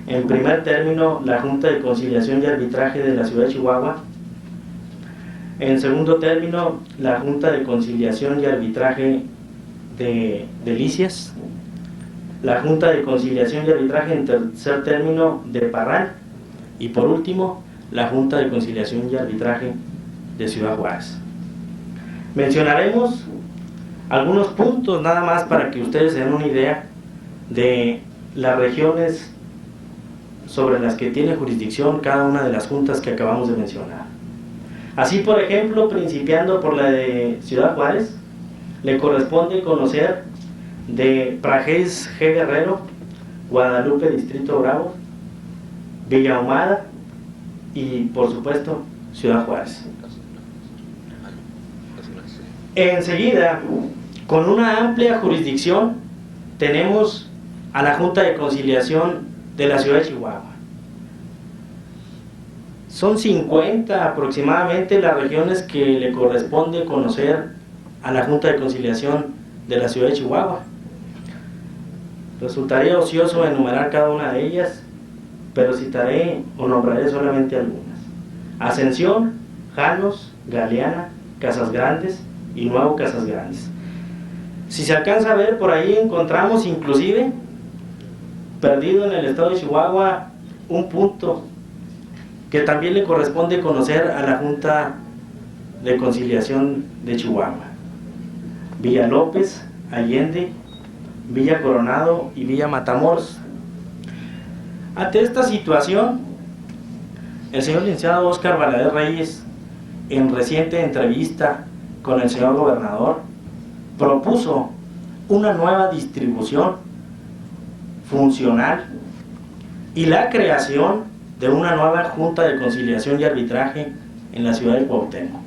en primer término la Junta de Conciliación y Arbitraje de la Ciudad de Chihuahua, en segundo término la Junta de Conciliación y Arbitraje de Delicias, la Junta de Conciliación y Arbitraje en tercer término de Parral y por último la Junta de Conciliación y Arbitraje de Ciudad Juárez. Mencionaremos algunos puntos nada más para que ustedes se den una idea de las regiones sobre las que tiene jurisdicción cada una de las juntas que acabamos de mencionar. Así, por ejemplo, principiando por la de Ciudad Juárez, le corresponde conocer de Prajeis G. Guerrero, Guadalupe Distrito Bravo, Villa Ahumada y, por supuesto, Ciudad Juárez. Enseguida, con una amplia jurisdicción, tenemos a la Junta de Conciliación de la Ciudad de Chihuahua. Son 50 aproximadamente las regiones que le corresponde conocer a la Junta de Conciliación de la Ciudad de Chihuahua. Resultaría ocioso enumerar cada una de ellas, pero citaré o nombraré solamente algunas. Ascensión, Janos, Galeana, Casas Grandes y Nuevo Casas Grandes. Si se alcanza a ver, por ahí encontramos inclusive perdido en el estado de Chihuahua un punto que también le corresponde conocer a la Junta de Conciliación de Chihuahua: Villa López, Allende, Villa Coronado y Villa Matamoros. Ante esta situación, el señor licenciado Óscar Valadez Reyes, en reciente entrevista con el señor gobernador, propuso una nueva distribución funcional y la creación de una nueva Junta de Conciliación y Arbitraje en la ciudad de Cuauhtémoc.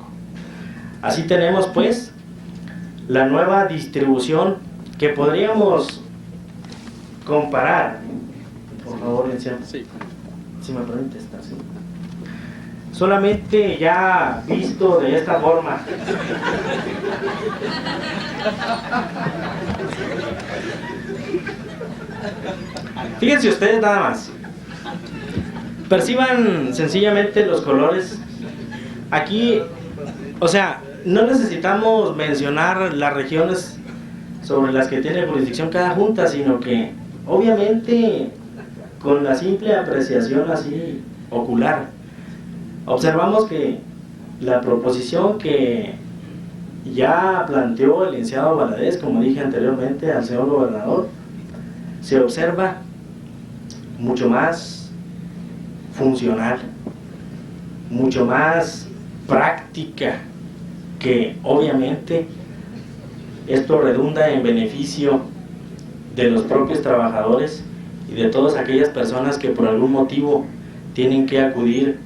Así tenemos pues la nueva distribución que podríamos comparar. Por favor, licenciado. Sí. Si me permite estar, sí. Solamente ya visto de esta forma. Fíjense ustedes nada más. Perciban sencillamente los colores. Aquí, o sea, no necesitamos mencionar las regiones sobre las que tiene jurisdicción cada junta, sino que obviamente con la simple apreciación así ocular, observamos que la proposición que ya planteó el licenciado Valadez, como dije anteriormente al señor gobernador, se observa mucho más funcional, mucho más práctica, que obviamente esto redunda en beneficio de los propios trabajadores y de todas aquellas personas que por algún motivo tienen que acudir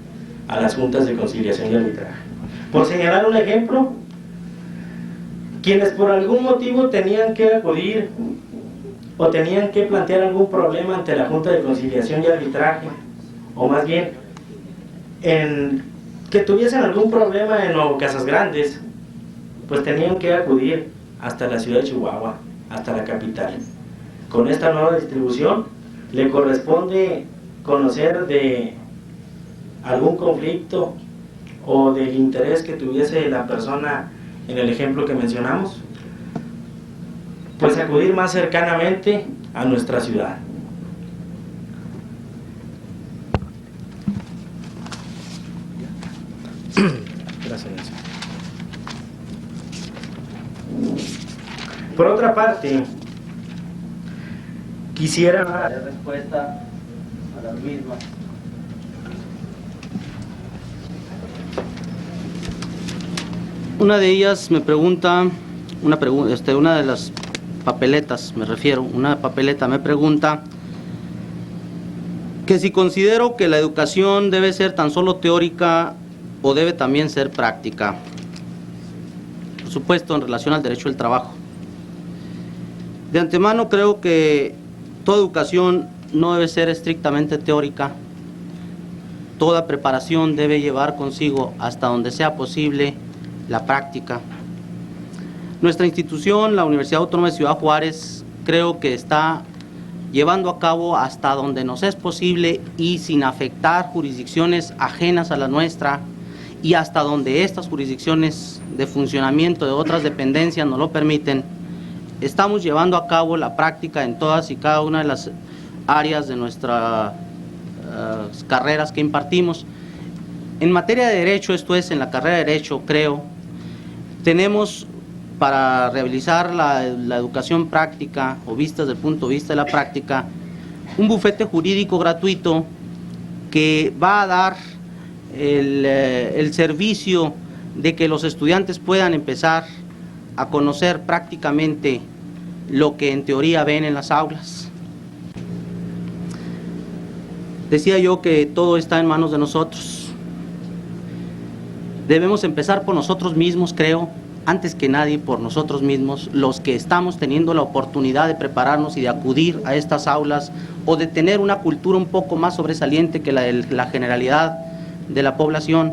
a las juntas de conciliación y arbitraje. Por señalar un ejemplo, quienes por algún motivo tenían que acudir o tenían que plantear algún problema ante la Junta de Conciliación y Arbitraje, o más bien que tuviesen algún problema en Nuevo Casas Grandes, pues tenían que acudir hasta la ciudad de Chihuahua, hasta la capital. Con esta nueva distribución le corresponde conocer de algún conflicto o del interés que tuviese la persona en el ejemplo que mencionamos, pues acudir más cercanamente a nuestra ciudad. Gracias. Por otra parte, quisiera dar respuesta a las mismas. Una de ellas me pregunta, una de las papeletas, me refiero, una papeleta me pregunta que si considero que la educación debe ser tan solo teórica o debe también ser práctica. Por supuesto, en relación al derecho del trabajo. De antemano creo que toda educación no debe ser estrictamente teórica. Toda preparación debe llevar consigo, hasta donde sea posible, la práctica. Nuestra institución, la Universidad Autónoma de Ciudad Juárez, creo que está llevando a cabo hasta donde nos es posible y sin afectar jurisdicciones ajenas a la nuestra, y hasta donde estas jurisdicciones de funcionamiento de otras dependencias nos lo permiten, estamos llevando a cabo la práctica en todas y cada una de las áreas de nuestras carreras que impartimos. En materia de derecho, esto es, en la carrera de derecho, creo, tenemos para realizar la educación práctica o vista desde el punto de vista de la práctica, un bufete jurídico gratuito que va a dar el servicio de que los estudiantes puedan empezar a conocer prácticamente lo que en teoría ven en las aulas. Decía yo que todo está en manos de nosotros. Debemos empezar por nosotros mismos, creo, antes que nadie por nosotros mismos, los que estamos teniendo la oportunidad de prepararnos y de acudir a estas aulas o de tener una cultura un poco más sobresaliente que la de la generalidad de la población.